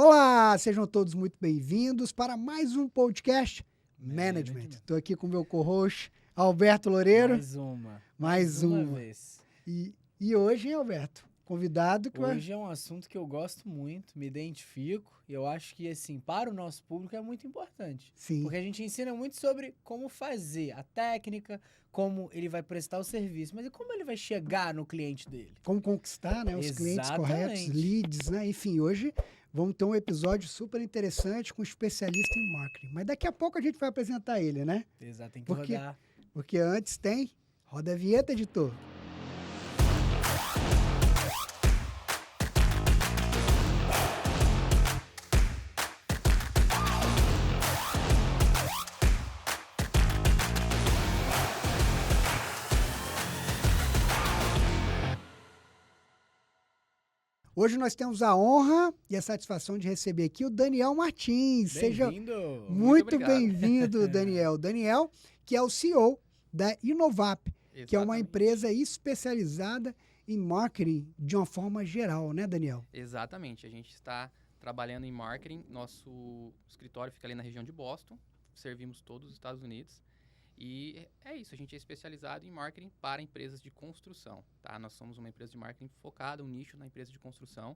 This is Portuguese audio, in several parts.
Olá, sejam todos muito bem-vindos para mais um podcast Management. Estou aqui com o meu co-host, Alberto Loureiro. Mais uma vez. E hoje, hein, Alberto? Convidado que Hoje é um assunto que eu gosto muito, me identifico, e eu acho que, assim, para o nosso público é muito importante. Sim. Porque a gente ensina muito sobre como fazer a técnica, como ele vai prestar o serviço, mas e como ele vai chegar no cliente dele? Como conquistar, né, os clientes corretos, leads, né? Enfim, hoje vamos ter um episódio super interessante com um especialista em marketing. Mas daqui a pouco a gente vai apresentar ele, né? Exato, tem que rodar. Porque antes tem... Roda a vinheta, editor. Hoje nós temos a honra e a satisfação de receber aqui o Daniel Martins. Bem-vindo! Seja muito bem-vindo, Daniel. Daniel, que é o CEO da Inovap, que é uma empresa especializada em marketing de uma forma geral, né, Daniel? Exatamente. A gente está trabalhando em marketing. Nosso escritório fica ali na região de Boston. Servimos todos os Estados Unidos. E é isso, a gente é especializado em marketing para empresas de construção, tá? Nós somos uma empresa de marketing focada, um nicho na empresa de construção.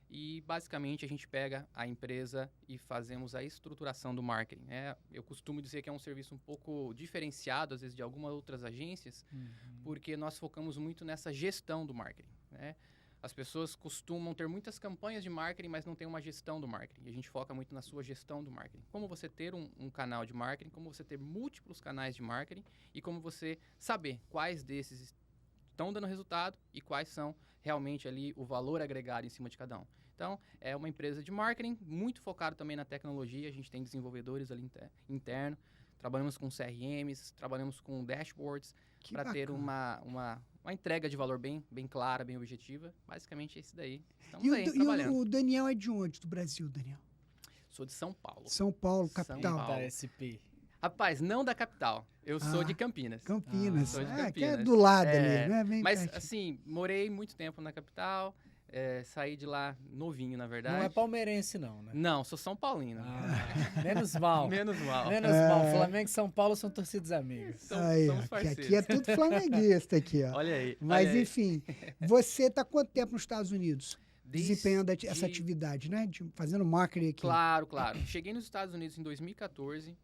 E, basicamente, a gente pega a empresa e fazemos a estruturação do marketing. Eu costumo dizer que é um serviço um pouco diferenciado, às vezes, de algumas outras agências, porque nós focamos muito nessa gestão do marketing, né? As pessoas costumam ter muitas campanhas de marketing, mas não tem uma gestão do marketing. E a gente foca muito na sua gestão do marketing. Como você ter um canal de marketing, como você ter múltiplos canais de marketing e como você saber quais desses estão dando resultado e quais são realmente ali o valor agregado em cima de cada um. Então, é uma empresa de marketing muito focada também na tecnologia. A gente tem desenvolvedores ali interno. Trabalhamos com CRMs, trabalhamos com dashboards para ter uma entrega de valor bem clara, bem objetiva. Basicamente é isso daí. Estamos aí trabalhando. E o Daniel é de onde do Brasil, Daniel? Sou de São Paulo. São Paulo, capital. São Paulo. Da SP. Rapaz, não da capital. Eu sou de Campinas. Campinas. Sou de Campinas. Que é do lado ali, né? Mas, assim, morei muito tempo na capital. Saí de lá novinho, na verdade. Não é palmeirense, não, né? Não, sou São Paulino. Menos mal. Menos mal. Menos mal. Flamengo e São Paulo são torcidas amigas. Somos parceiros. Aqui é tudo flamenguista aqui, ó. Olha aí. Mas, enfim, você está quanto tempo nos Estados Unidos? Desempenhando essa atividade, né? Fazendo marketing aqui. Claro. Cheguei nos Estados Unidos em 2014,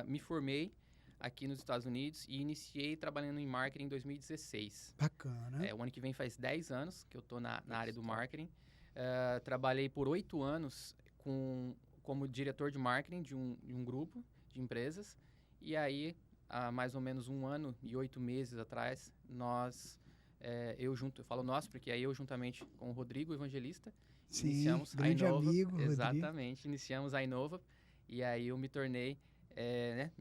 me formei aqui nos Estados Unidos e iniciei trabalhando em marketing em 2016. Bacana. O ano que vem faz 10 anos que eu estou na área do marketing. Trabalhei por 8 anos como diretor de marketing de um grupo de empresas. E aí, há mais ou menos 1 ano e 8 meses atrás, eu falo nós, porque aí eu juntamente com o Rodrigo Evangelista, iniciamos a Inova. Amigo, exatamente, Rodrigo. Iniciamos a Inova. E aí eu me tornei...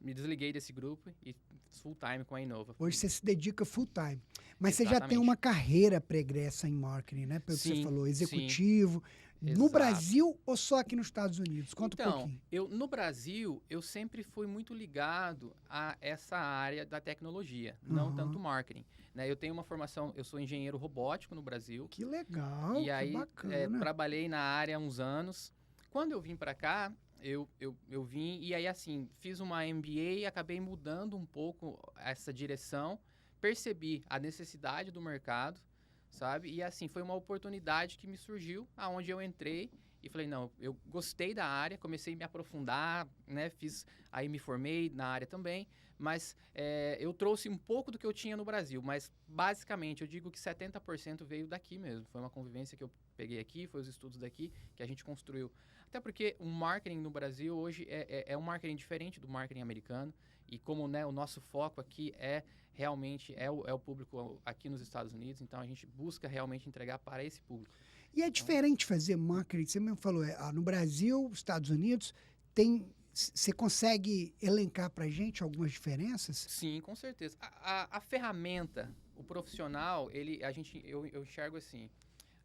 me desliguei desse grupo e full time com a Inova. Hoje você se dedica full time. Mas Exatamente. você já tem uma carreira pregressa em marketing, né? Pelo que você falou, executivo. Sim. No Brasil ou só aqui nos Estados Unidos? Conta um pouquinho. No Brasil, eu sempre fui muito ligado a essa área da tecnologia, não tanto marketing. Né? Eu tenho uma formação, eu sou engenheiro robótico no Brasil. Que legal, e aí, bacana. Trabalhei na área há uns anos. Quando eu vim para cá, eu vim e aí, assim, fiz uma MBA e acabei mudando um pouco essa direção. Percebi a necessidade do mercado, sabe? E, assim, foi uma oportunidade que me surgiu, aonde eu entrei e falei, não, eu gostei da área, comecei a me aprofundar, né? Aí me formei na área também, mas eu trouxe um pouco do que eu tinha no Brasil, mas, basicamente, eu digo que 70% veio daqui mesmo. Foi uma convivência que eu peguei aqui, foi os estudos daqui que a gente construiu. Até porque o marketing no Brasil hoje é um marketing diferente do marketing americano. E como, né, o nosso foco aqui realmente o público aqui nos Estados Unidos, então a gente busca realmente entregar para esse público. E é diferente fazer marketing, você mesmo falou, no Brasil, Estados Unidos, você consegue elencar para a gente algumas diferenças? Sim, com certeza. A ferramenta, o profissional, eu enxergo assim,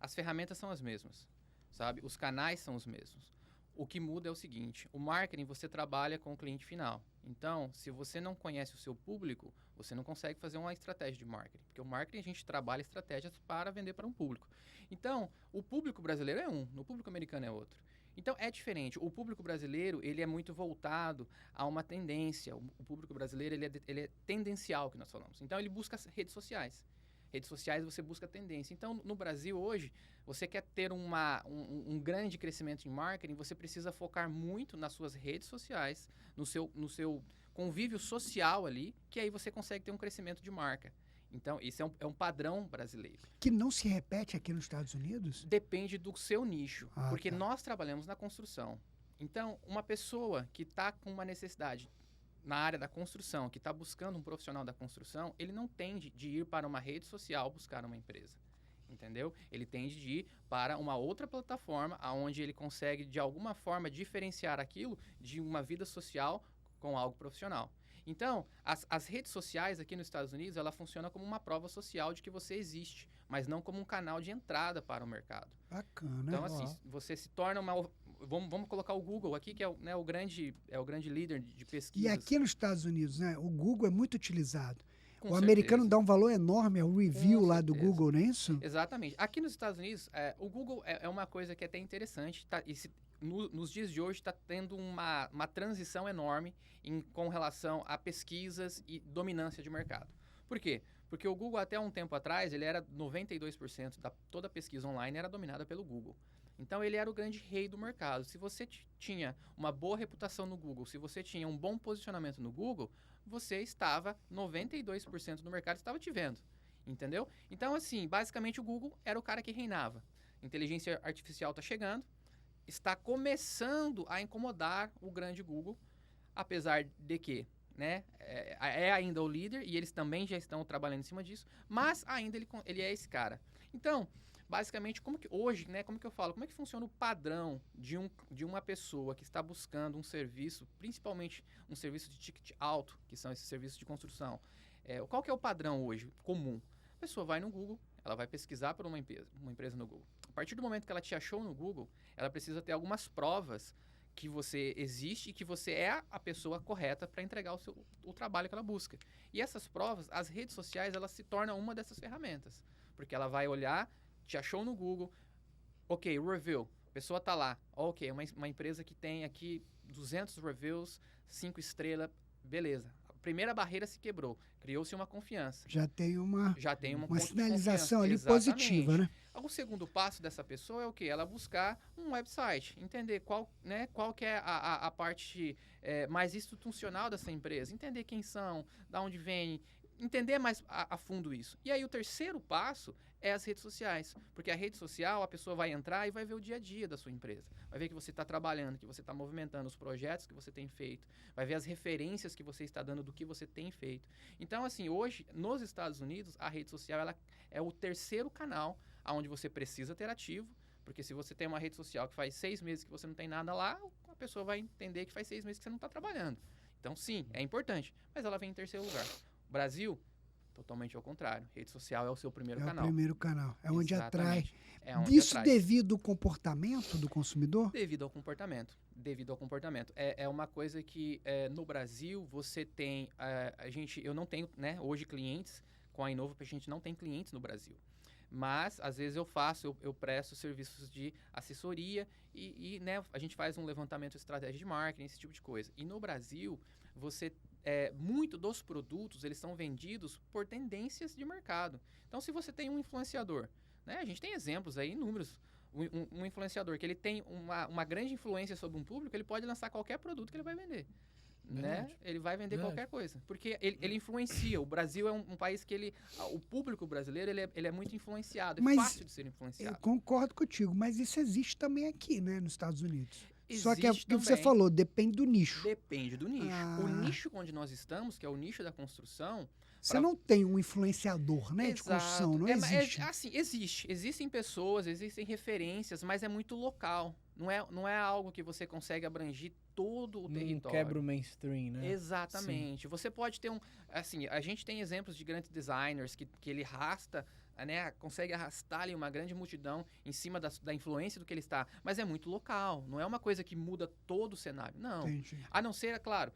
as ferramentas são as mesmas, sabe? Os canais são os mesmos. O que muda é o seguinte, o marketing você trabalha com o cliente final. Então, se você não conhece o seu público, você não consegue fazer uma estratégia de marketing. Porque o marketing a gente trabalha estratégias para vender para um público. Então, o público brasileiro é um, o público americano é outro. Então, é diferente. O público brasileiro, ele é muito voltado a uma tendência. O público brasileiro, ele é tendencial, que nós falamos. Então, ele busca as redes sociais. Redes sociais, você busca tendência. Então, no Brasil, hoje, você quer ter um grande crescimento em marketing, você precisa focar muito nas suas redes sociais, no seu convívio social ali, que aí você consegue ter um crescimento de marca. Então, isso é um padrão brasileiro. Que não se repete aqui nos Estados Unidos? Depende do seu nicho, porque tá. nós trabalhamos na construção. Então, uma pessoa que está com uma necessidade na área da construção, que está buscando um profissional da construção, ele não tende de ir para uma rede social buscar uma empresa, entendeu? Ele tende de ir para uma outra plataforma, onde ele consegue, de alguma forma, diferenciar aquilo de uma vida social com algo profissional. Então, as redes sociais aqui nos Estados Unidos, ela funciona como uma prova social de que você existe, mas não como um canal de entrada para o mercado. Bacana. Então, assim, você se torna uma... Vamos colocar o Google aqui, que é o grande líder de pesquisas. E aqui nos Estados Unidos, né, o Google é muito utilizado. Com O certeza. americano dá um valor enorme ao review Com lá do certeza. Google, não é isso? Exatamente. Aqui nos Estados Unidos, o Google é uma coisa que é até interessante. Nos dias de hoje está tendo uma transição enorme com relação a pesquisas e dominância de mercado. Por quê? Porque o Google, até um tempo atrás, ele era 92% toda a pesquisa online era dominada pelo Google. Então, ele era o grande rei do mercado. Se você tinha uma boa reputação no Google, se você tinha um bom posicionamento no Google, você estava 92% do mercado estava te vendo, entendeu? Então, assim, basicamente o Google era o cara que reinava. Inteligência artificial está chegando, está começando a incomodar o grande Google, apesar de que, né, é ainda o líder e eles também já estão trabalhando em cima disso, mas ainda ele é esse cara. Então, basicamente, como que hoje, né, como que eu falo, como é que funciona o padrão de uma pessoa que está buscando um serviço, principalmente um serviço de ticket alto, que são esses serviços de construção. Qual que é o padrão hoje, comum? A pessoa vai no Google, ela vai pesquisar por uma empresa no Google. A partir do momento que ela te achou no Google, ela precisa ter algumas provas que você existe e que você é a pessoa correta para entregar o trabalho que ela busca. E essas provas, as redes sociais, elas se tornam uma dessas ferramentas, porque ela vai olhar, te achou no Google, ok, review, a pessoa tá lá, ok, uma empresa que tem aqui 200 reviews, 5 estrelas, beleza. A primeira barreira se quebrou, criou-se uma confiança. Já tem uma ponto de sinalização confiança. ali Exatamente. positiva, né? O segundo passo dessa pessoa é o quê? Ela buscar um website, entender qual que é a parte mais institucional dessa empresa, entender quem são, de onde vem, entender mais a fundo isso. E aí o terceiro passo é as redes sociais, porque a rede social, a pessoa vai entrar e vai ver o dia a dia da sua empresa, vai ver que você está trabalhando, que você está movimentando os projetos que você tem feito, vai ver as referências que você está dando do que você tem feito. Então, assim, hoje, nos Estados Unidos, a rede social ela é o terceiro canal onde você precisa ter ativo, porque se você tem uma rede social que faz 6 meses que você não tem nada lá, a pessoa vai entender que faz 6 meses que você não está trabalhando. Então, sim, é importante, mas ela vem em terceiro lugar. Brasil, totalmente ao contrário. Rede social é o seu primeiro canal. É o primeiro canal. É onde atrai. É onde Isso atrai. devido ao comportamento do consumidor? Devido ao comportamento. É uma coisa que no Brasil você tem... eu não tenho, né, hoje clientes com a Inovo, porque a gente não tem clientes no Brasil. Mas, às vezes, eu presto serviços de assessoria e né, a gente faz um levantamento de estratégia de marketing, esse tipo de coisa. E no Brasil, muito dos produtos, eles são vendidos por tendências de mercado. Então, se você tem um influenciador, né, a gente tem exemplos aí, inúmeros, um influenciador que ele tem uma grande influência sobre um público, ele pode lançar qualquer produto que ele vai vender. Né? Ele vai vender qualquer coisa, porque ele influencia. O Brasil é um país que o público brasileiro ele é muito influenciado, é fácil de ser influenciado. Eu concordo contigo, mas isso existe também aqui, né, nos Estados Unidos. Existe Só que é o que você também. falou, depende do nicho. Depende do nicho. O nicho onde nós estamos, que é o nicho da construção... Você não tem um influenciador, né, de construção, não existe. Assim, existe. Existem pessoas, existem referências, mas é muito local. Não é algo que você consegue abranger todo o território. Não quebra o mainstream, né? Exatamente. Sim. Você pode ter assim, a gente tem exemplos de grandes designers que ele arrasta, né, consegue arrastar ali uma grande multidão em cima da influência do que ele está, mas é muito local, não é uma coisa que muda todo o cenário, não. Entendi. A não ser, é claro,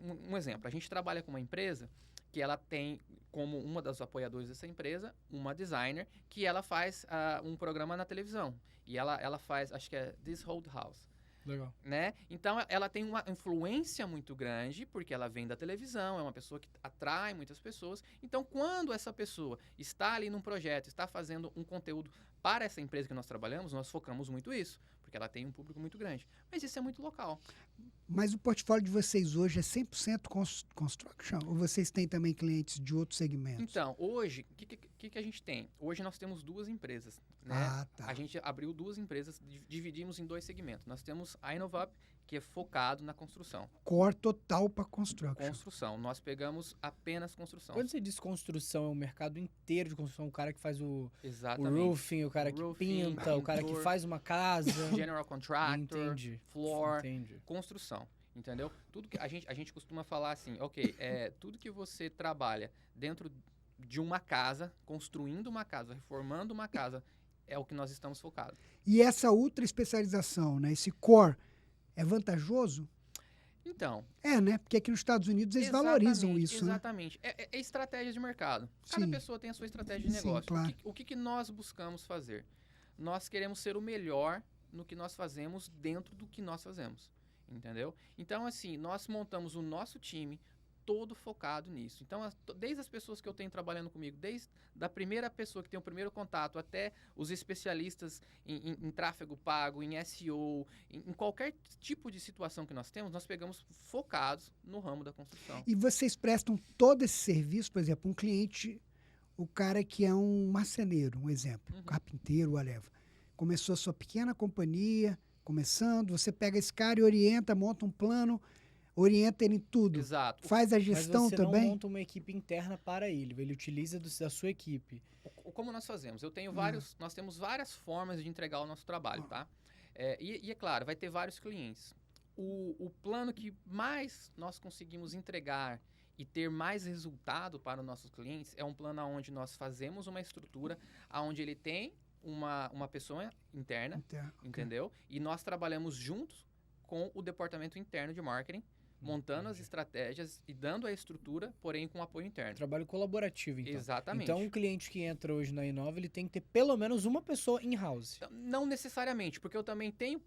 um exemplo, a gente trabalha com uma empresa que ela tem como uma das apoiadoras dessa empresa, uma designer, que ela faz um programa na televisão, e ela faz, acho que é This Old House. Legal. né? Então, ela tem uma influência muito grande, porque ela vem da televisão, é uma pessoa que atrai muitas pessoas. Então, quando essa pessoa está ali num projeto, está fazendo um conteúdo para essa empresa que nós trabalhamos, nós focamos muito isso, porque ela tem um público muito grande. Mas isso é muito local. Mas o portfólio de vocês hoje é 100% construction? Ou vocês têm também clientes de outros segmentos? Então, hoje, o que a gente tem? Hoje nós temos 2 empresas, né? Ah, tá. A gente abriu 2 empresas, dividimos em 2 segmentos. Nós temos a Inovap, que é focado na construção. Core total para construction. Construção. Nós pegamos apenas construção. Quando você diz construção, é o mercado inteiro de construção. O cara que faz o Exatamente. roofing, o cara que Roofing, pinta, o cara que pintor, faz uma casa. General contractor, Entendi. floor, Entendi. construção. Entendeu? Tudo que a gente costuma falar assim, ok, tudo que você trabalha dentro de uma casa, construindo uma casa, reformando uma casa, é o que nós estamos focados. E essa ultra especialização, né? Esse core, é vantajoso? Então, É, né? Porque aqui nos Estados Unidos eles valorizam isso, né? exatamente. É estratégia de mercado. Cada Sim. pessoa tem a sua estratégia de Sim, negócio. claro. O que nós buscamos fazer? Nós queremos ser o melhor no que nós fazemos dentro do que nós fazemos. Entendeu? Então, assim, nós montamos o nosso time todo focado nisso. Então, desde as pessoas que eu tenho trabalhando comigo, desde da primeira pessoa que tem o primeiro contato até os especialistas em tráfego pago, em SEO, em qualquer tipo de situação que nós temos, nós pegamos focados no ramo da construção. E vocês prestam todo esse serviço, por exemplo, um cliente, o cara que é um marceneiro, um exemplo, carpinteiro, whatever. Começou a sua pequena companhia, começando, você pega esse cara e orienta, monta um plano, orienta ele em tudo. Exato. Faz a gestão Mas você também. não monta uma equipe interna para ele utiliza da sua equipe. Como nós fazemos? Nós temos várias formas de entregar o nosso trabalho, tá? E é claro, vai ter vários clientes. O plano que mais nós conseguimos entregar e ter mais resultado para os nossos clientes é um plano onde nós fazemos uma estrutura onde ele tem uma pessoa interna, entendeu? E nós trabalhamos juntos com o departamento interno de marketing, montando as estratégias e dando a estrutura, porém com apoio interno. Trabalho colaborativo, então. Exatamente. Então, um cliente que entra hoje na Inova, ele tem que ter pelo menos uma pessoa in-house. Não necessariamente, porque eu também tenho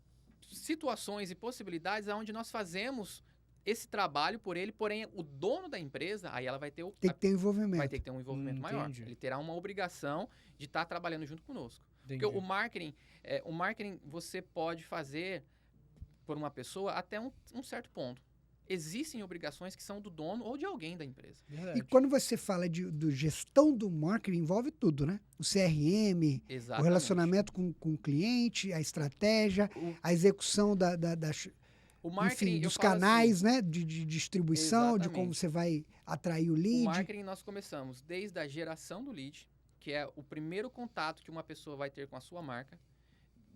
situações e possibilidades onde nós fazemos esse trabalho por ele, porém o dono da empresa, aí ela vai ter Tem que ter envolvimento. vai ter que ter um envolvimento maior. Entendi. Ele terá uma obrigação de estar trabalhando junto conosco. Entendi. Porque o marketing você pode fazer por uma pessoa até um certo ponto. Existem obrigações que são do dono ou de alguém da empresa. Verdade. E quando você fala do gestão do marketing, envolve tudo, né? O CRM, Exatamente. o relacionamento com o cliente, a estratégia, a execução O marketing, enfim, eu dos falo canais, né? De distribuição, de como Exatamente. você vai atrair o O lead. marketing nós começamos desde a geração do lead, que é o primeiro contato que uma pessoa vai ter com a sua marca,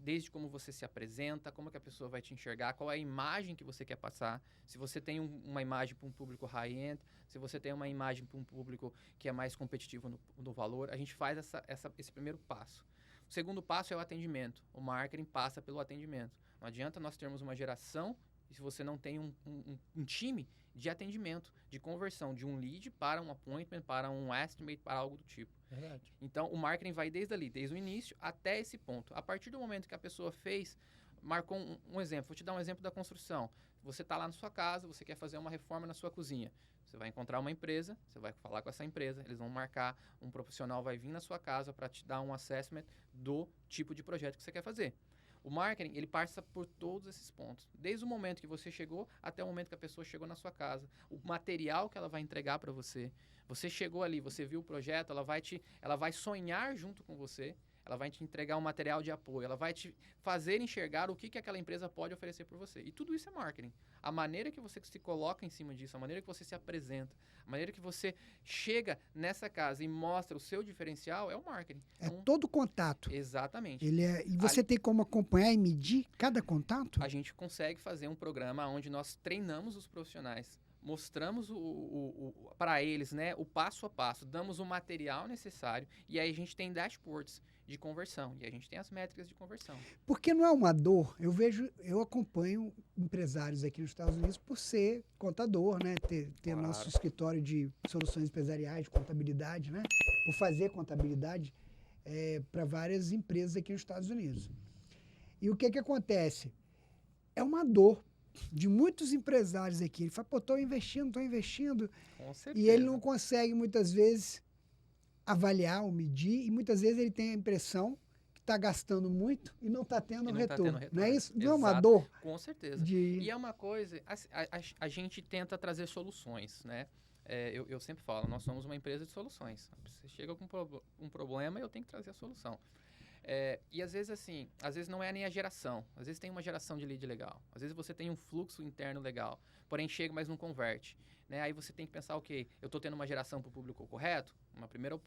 desde como você se apresenta, como que a pessoa vai te enxergar, qual é a imagem que você quer passar, se você tem uma imagem para um público high-end, se você tem uma imagem para um público que é mais competitivo no valor, a gente faz esse primeiro passo. O segundo passo é o atendimento. O marketing passa pelo atendimento. Não adianta nós termos uma geração e se você não tem um time de atendimento, de conversão de um lead para um appointment, para um estimate, para algo do tipo. Verdade. Então, o marketing vai desde ali, desde o início até esse ponto. A partir do momento que a pessoa marcou um exemplo. Vou te dar um exemplo da construção. Você está lá na sua casa, você quer fazer uma reforma na sua cozinha. Você vai encontrar uma empresa, você vai falar com essa empresa, eles vão marcar, um profissional vai vir na sua casa para te dar um assessment do tipo de projeto que você quer fazer. O marketing, ele passa por todos esses pontos. Desde o momento que você chegou até o momento que a pessoa chegou na sua casa. O material que ela vai entregar para você. Você chegou ali, você viu o projeto, ela vai sonhar junto com você. Ela vai te entregar um material de apoio. Ela vai te fazer enxergar o que aquela empresa pode oferecer por você. E tudo isso é marketing. A maneira que você se coloca em cima disso, a maneira que você se apresenta, a maneira que você chega nessa casa e mostra o seu diferencial é o marketing. É todo contato. Exatamente. E você tem como acompanhar e medir cada contato? A gente consegue fazer um programa onde nós treinamos os profissionais, mostramos para eles, né, o passo a passo, damos o material necessário e aí a gente tem dashboards de conversão e a gente tem as métricas de conversão. Porque não é uma dor. Eu acompanho empresários aqui nos Estados Unidos por ser contador, né? Ter Claro. nosso escritório de soluções empresariais, de contabilidade, né? Por fazer contabilidade para várias empresas aqui nos Estados Unidos. E o que acontece? é uma dor de muitos empresários aqui. Ele fala, pô, estou investindo. Com E certeza. ele não consegue, muitas vezes, avaliar ou medir. E muitas vezes ele tem a impressão que está gastando muito e não está tendo E não tá retorno. tendo Não é retorno. isso? Não é uma Exato. dor Com certeza. de... E é uma coisa, a gente tenta trazer soluções, né? Eu sempre falo, nós somos uma empresa de soluções. Você chega com um problema, eu tenho que trazer a solução. E às vezes assim, às vezes não é nem a geração. Às vezes tem uma geração de lead legal. Às vezes você tem um fluxo interno legal. Porém chega, mas não converte. Né? Aí você tem que pensar, ok, eu estou tendo uma geração para o público correto? Uma primeira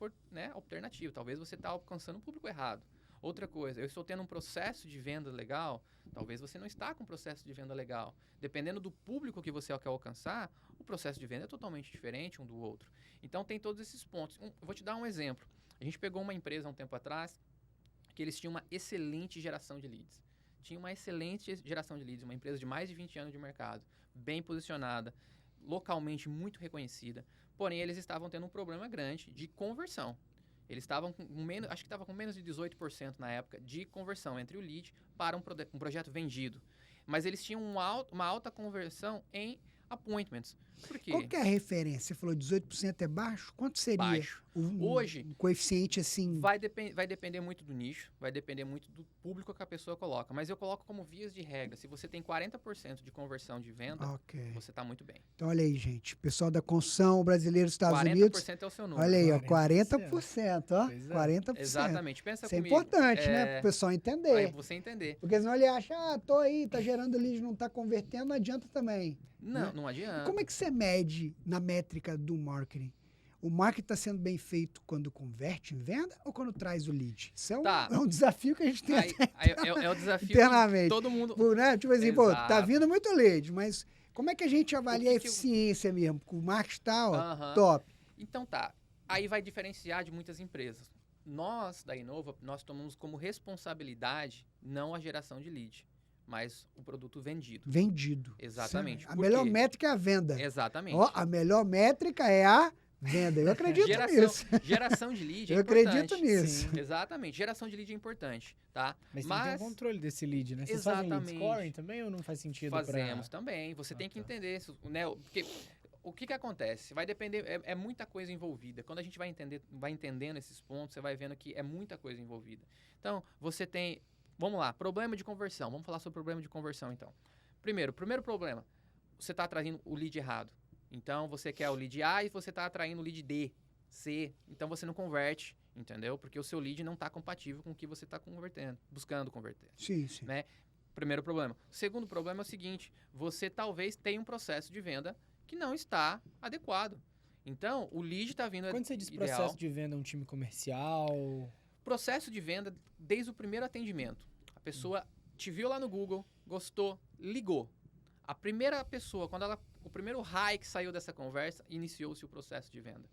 alternativa. Talvez você está alcançando o público errado. Outra coisa, eu estou tendo um processo de venda legal, talvez você não está com um processo de venda legal. Dependendo do público que você quer alcançar, o processo de venda é totalmente diferente um do outro. Então, tem todos esses pontos. Eu vou te dar um exemplo. A gente pegou uma empresa há um tempo atrás que eles tinham uma excelente geração de leads. Tinha uma excelente geração de leads, uma empresa de mais de 20 anos de mercado, bem posicionada, localmente muito reconhecida. Porém, eles estavam tendo um problema grande de conversão. Eles estavam com menos, acho que estava com menos de 18% na época de conversão entre o lead para um projeto vendido. Mas eles tinham uma alta conversão em appointments. Por quê? Qual que é a referência? Você falou 18% é baixo? Quanto seria Baixo. Hoje, um coeficiente assim? vai depender muito do nicho, vai depender muito do público que a pessoa coloca. Mas eu coloco como vias de regra. Se você tem 40% de conversão de venda, Ok. você está muito bem. Então, olha aí, gente. Pessoal da construção brasileira dos Estados 40% Unidos. é o seu número. Olha aí, ó, 40%, 40%, ó. Pois é. 40%. Exatamente. Pensa Isso é comigo. importante, né? Para o pessoal Aí entender. você entender. Porque senão ele acha, tô aí, tá gerando lead, não tá convertendo, não adianta também. Não, não adianta. Como é que você mede na métrica do marketing? O marketing está sendo bem feito quando converte em venda ou quando traz o lead? Isso é um desafio que a gente tem Aí é o desafio internamente. que todo mundo... Né? Tipo assim, pô, tá Exato. vindo muito lead, mas como é que a gente avalia a que eu- eficiência mesmo? O marketing tá, ó, Aham. top. Então tá, aí vai diferenciar de muitas empresas. Nós, da Inova, nós tomamos como responsabilidade não a geração de lead, mas o produto vendido. Vendido. Exatamente. A Por melhor quê? métrica é a venda. Exatamente. Ó, a melhor métrica é a venda. Eu acredito nisso. Geração de lead é Eu importante. acredito nisso. Sim. Exatamente. Geração de lead é importante, tá? Mas tem que ter um controle desse lead, né? Vocês fazem lead Exatamente. scoring também ou não faz sentido Fazemos também. Você tem que tá. entender isso, né? Porque o que acontece? Vai depender, é muita coisa envolvida. Quando a gente vai entendendo esses pontos, você vai vendo que é muita coisa envolvida. Então, você tem, vamos lá, problema de conversão. Vamos falar sobre problema de conversão, então. Primeiro problema, você está atraindo o lead errado. Então, você quer o lead A e você está atraindo o lead D, C. Então, você não converte, entendeu? Porque o seu lead não está compatível com o que você está buscando converter. Sim, sim. Né? Primeiro problema. Segundo problema é o seguinte, você talvez tenha um processo de venda que não está adequado. Então, o lead está vindo Quando você diz ideal. processo de venda, é um time comercial? Processo de venda desde o primeiro atendimento. A pessoa te viu lá no Google, gostou, ligou. A primeira pessoa, o primeiro high que saiu dessa conversa, iniciou-se o processo de venda.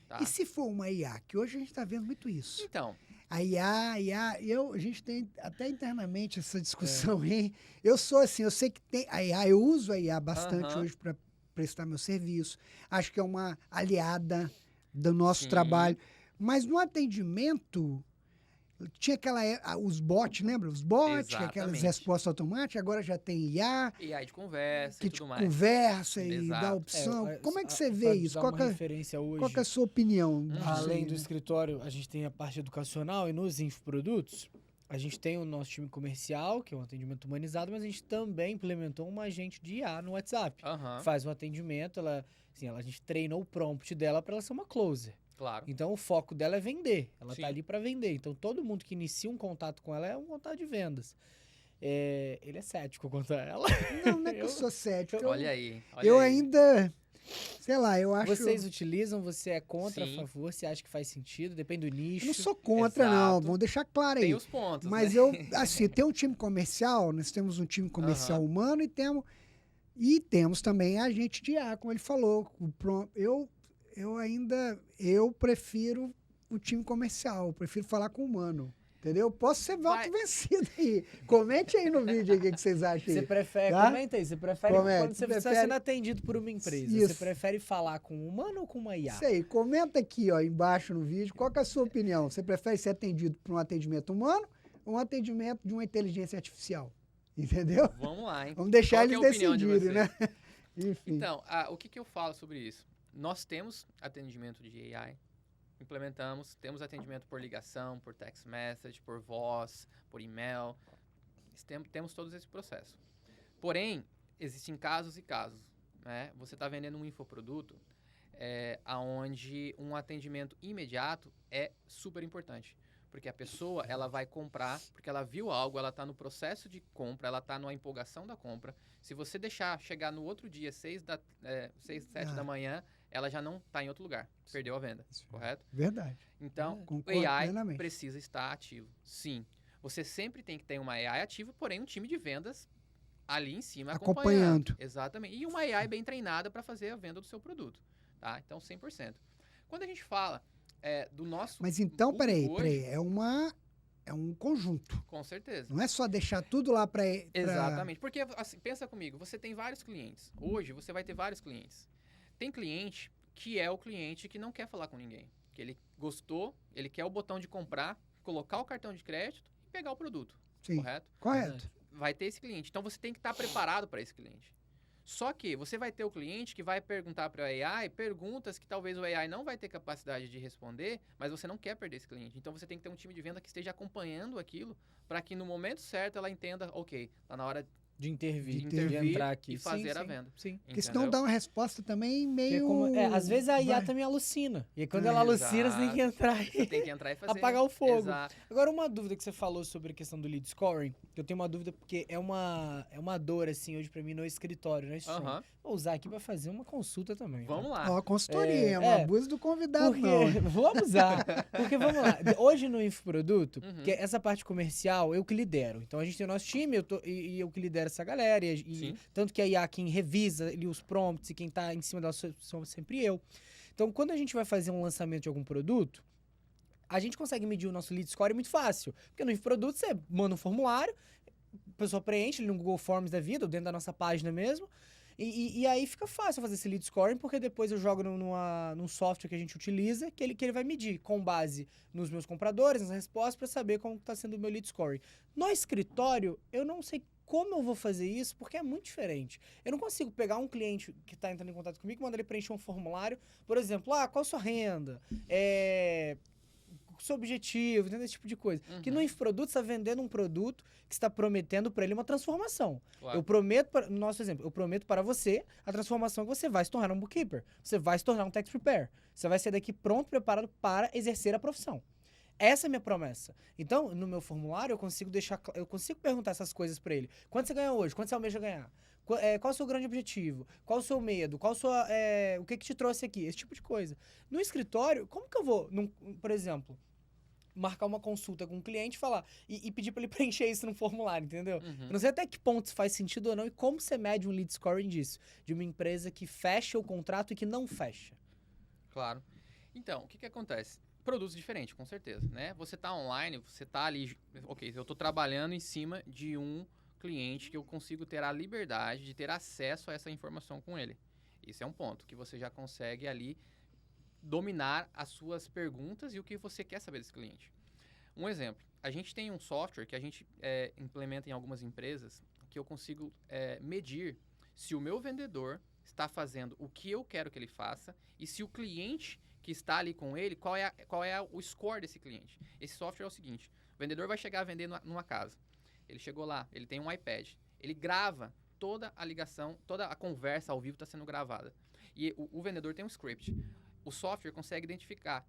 Tá? E se for uma IA? Que hoje a gente está vendo muito isso. Então, A IA, a gente tem até internamente essa discussão aí. Eu sou assim, eu sei que tem a IA, eu uso a IA bastante Aham. hoje para prestar meu serviço. Acho que é uma aliada do nosso Sim. trabalho. Mas no atendimento, tinha os bots, lembra? Os bots, aquelas Exatamente. respostas automáticas, agora já tem IA, AI de conversa que e te tudo mais. conversa e Exato. dá opção. Como é que você Pra vê isso? dar Qual uma que é, referência hoje, qual que é a sua opinião? disso além aí, do né? escritório, a gente tem a parte educacional e nos infoprodutos, a gente tem o nosso time comercial, que é um atendimento humanizado, mas a gente também implementou um agente de IA no WhatsApp. Aham, Faz um atendimento, a gente treinou o prompt dela para ela ser uma closer. claro. Então o foco dela é vender. Ela Sim. tá ali para vender. Então todo mundo que inicia um contato com ela é um contato de vendas. Ele é cético quanto a ela. Não é que eu sou cético. Olha aí. Eu aí. ainda, sei lá, eu acho... Vocês utilizam, você é contra, Sim. a favor, você acha que faz sentido, depende do nicho. Eu não sou contra, não. Exato. Vamos deixar claro aí. Tem os pontos, Mas né? eu, assim, tem um time comercial, nós temos um time comercial humano e temos também a agente de IA, como ele falou. Eu prefiro o time comercial, eu prefiro falar com o humano. Entendeu? Posso ser voto vencido aí. Comente aí no vídeo aí o que vocês acham Você aí. prefere, Tá? comenta aí, você prefere Comenta, quando você prefere- está sendo atendido por uma empresa, Isso. você prefere falar com um humano ou com uma IA? Isso aí, comenta aqui, ó, embaixo no vídeo, qual que é a sua opinião? Você prefere ser atendido por um atendimento humano ou um atendimento de uma inteligência artificial? Entendeu? Vamos lá, hein? Vamos deixar Qual que é eles a opinião de decidirem, né? vocês? Enfim. Então, o que eu falo sobre isso? Nós temos atendimento de AI, temos atendimento por ligação, por text message, por voz, por e-mail, temos todo esse processo. Porém, existem casos e casos, né? Você está vendendo um infoproduto, onde um atendimento imediato é super importante. Porque a pessoa, ela vai comprar, porque ela viu algo, ela está no processo de compra, ela está na empolgação da compra. Se você deixar chegar no outro dia, 7 da manhã, ela já não está em outro lugar. Perdeu a venda, correto? Verdade. Então, o Concordo AI plenamente. precisa estar ativo. Sim, você sempre tem que ter uma AI ativa, porém um time de vendas ali em cima acompanhando. Exatamente. E uma AI bem treinada para fazer a venda do seu produto. Tá? Então, 100%. Quando a gente fala do nosso... Mas então, peraí, hoje, é um conjunto. com certeza. Não é só deixar tudo lá para... Exatamente. Porque, assim, pensa comigo, você tem vários clientes. Hoje, você vai ter vários clientes. Tem cliente que é o cliente que não quer falar com ninguém. Que ele gostou, ele quer o botão de comprar, colocar o cartão de crédito e pegar o produto. Sim. Correto? Correto. Vai ter esse cliente. Então, você tem que estar preparado para esse cliente. Só que você vai ter o cliente que vai perguntar para o AI perguntas que talvez o AI não vai ter capacidade de responder, mas você não quer perder esse cliente. Então, você tem que ter um time de venda que esteja acompanhando aquilo para que no momento certo ela entenda, ok, tá na hora De intervir, de entrar aqui. e fazer a Sim, venda. Sim. Porque senão dá uma resposta também meio... Às vezes a IA vai. também alucina. E aí, quando ela alucina, você tem que entrar Você tem que entrar e fazer. apagar o fogo. Exato. Agora, uma dúvida que você falou sobre a questão do lead scoring, que eu tenho uma dúvida porque é uma dor, assim, hoje pra mim no escritório, né? Aham. Vou usar aqui pra fazer uma consulta também. Vamos tá? lá. Ó, consultoria, é um abuso do convidado, Porque, não. vou abusar. Porque, vamos lá, hoje no infoproduto, Uhum. que essa parte comercial, eu que lidero. Então, a gente tem o nosso time, e eu que lidero essa galera, Sim. tanto que a IA quem revisa ali os prompts e quem tá em cima da sou sempre eu. Então, quando a gente vai fazer um lançamento de algum produto, a gente consegue medir o nosso lead score muito fácil. Porque no infoproduto, você manda um formulário, a pessoa preenche ali no Google Forms da vida, ou dentro da nossa página mesmo, e aí fica fácil fazer esse lead scoring, porque depois eu jogo num software que a gente utiliza, que ele vai medir com base nos meus compradores, nas respostas, para saber como está sendo o meu lead scoring. No escritório, eu não sei como eu vou fazer isso, porque é muito diferente. Eu não consigo pegar um cliente que está entrando em contato comigo e mandar ele preencher um formulário, por exemplo, qual a sua renda? Seu objetivo, entendeu? Esse tipo de coisa. Uhum. Que no infoproduto você está vendendo um produto que está prometendo para ele uma transformação. Claro. Eu prometo, no nosso exemplo, eu prometo para você a transformação que você vai se tornar um bookkeeper. Você vai se tornar um tax preparer. Você vai sair daqui pronto, preparado para exercer a profissão. Essa é a minha promessa. Então, no meu formulário, eu consigo perguntar essas coisas para ele. Quanto você ganha hoje? Quanto você almeja ganhar? Qual o seu grande objetivo? Qual o seu medo? O que te trouxe aqui? Esse tipo de coisa. No escritório, como que eu vou, por exemplo, marcar uma consulta com um cliente e pedir para ele preencher isso no formulário, entendeu? Uhum. Eu não sei até que ponto isso faz sentido ou não e como você mede um lead scoring disso, de uma empresa que fecha o contrato e que não fecha. Claro. Então, o que acontece? Produtos diferentes, com certeza, né? Você tá online, você tá ali... Ok, eu tô trabalhando em cima de um cliente que eu consigo ter a liberdade de ter acesso a essa informação com ele. Isso é um ponto que você já consegue ali dominar as suas perguntas e o que você quer saber desse cliente. Um exemplo, a gente tem um software que a gente implementa em algumas empresas que eu consigo medir se o meu vendedor está fazendo o que eu quero que ele faça e se o cliente que está ali com ele, qual é o score desse cliente. Esse software é o seguinte, o vendedor vai chegar a vender numa casa. Ele chegou lá, ele tem um iPad, ele grava toda a ligação, toda a conversa ao vivo está sendo gravada. E o vendedor tem um script. O software consegue identificar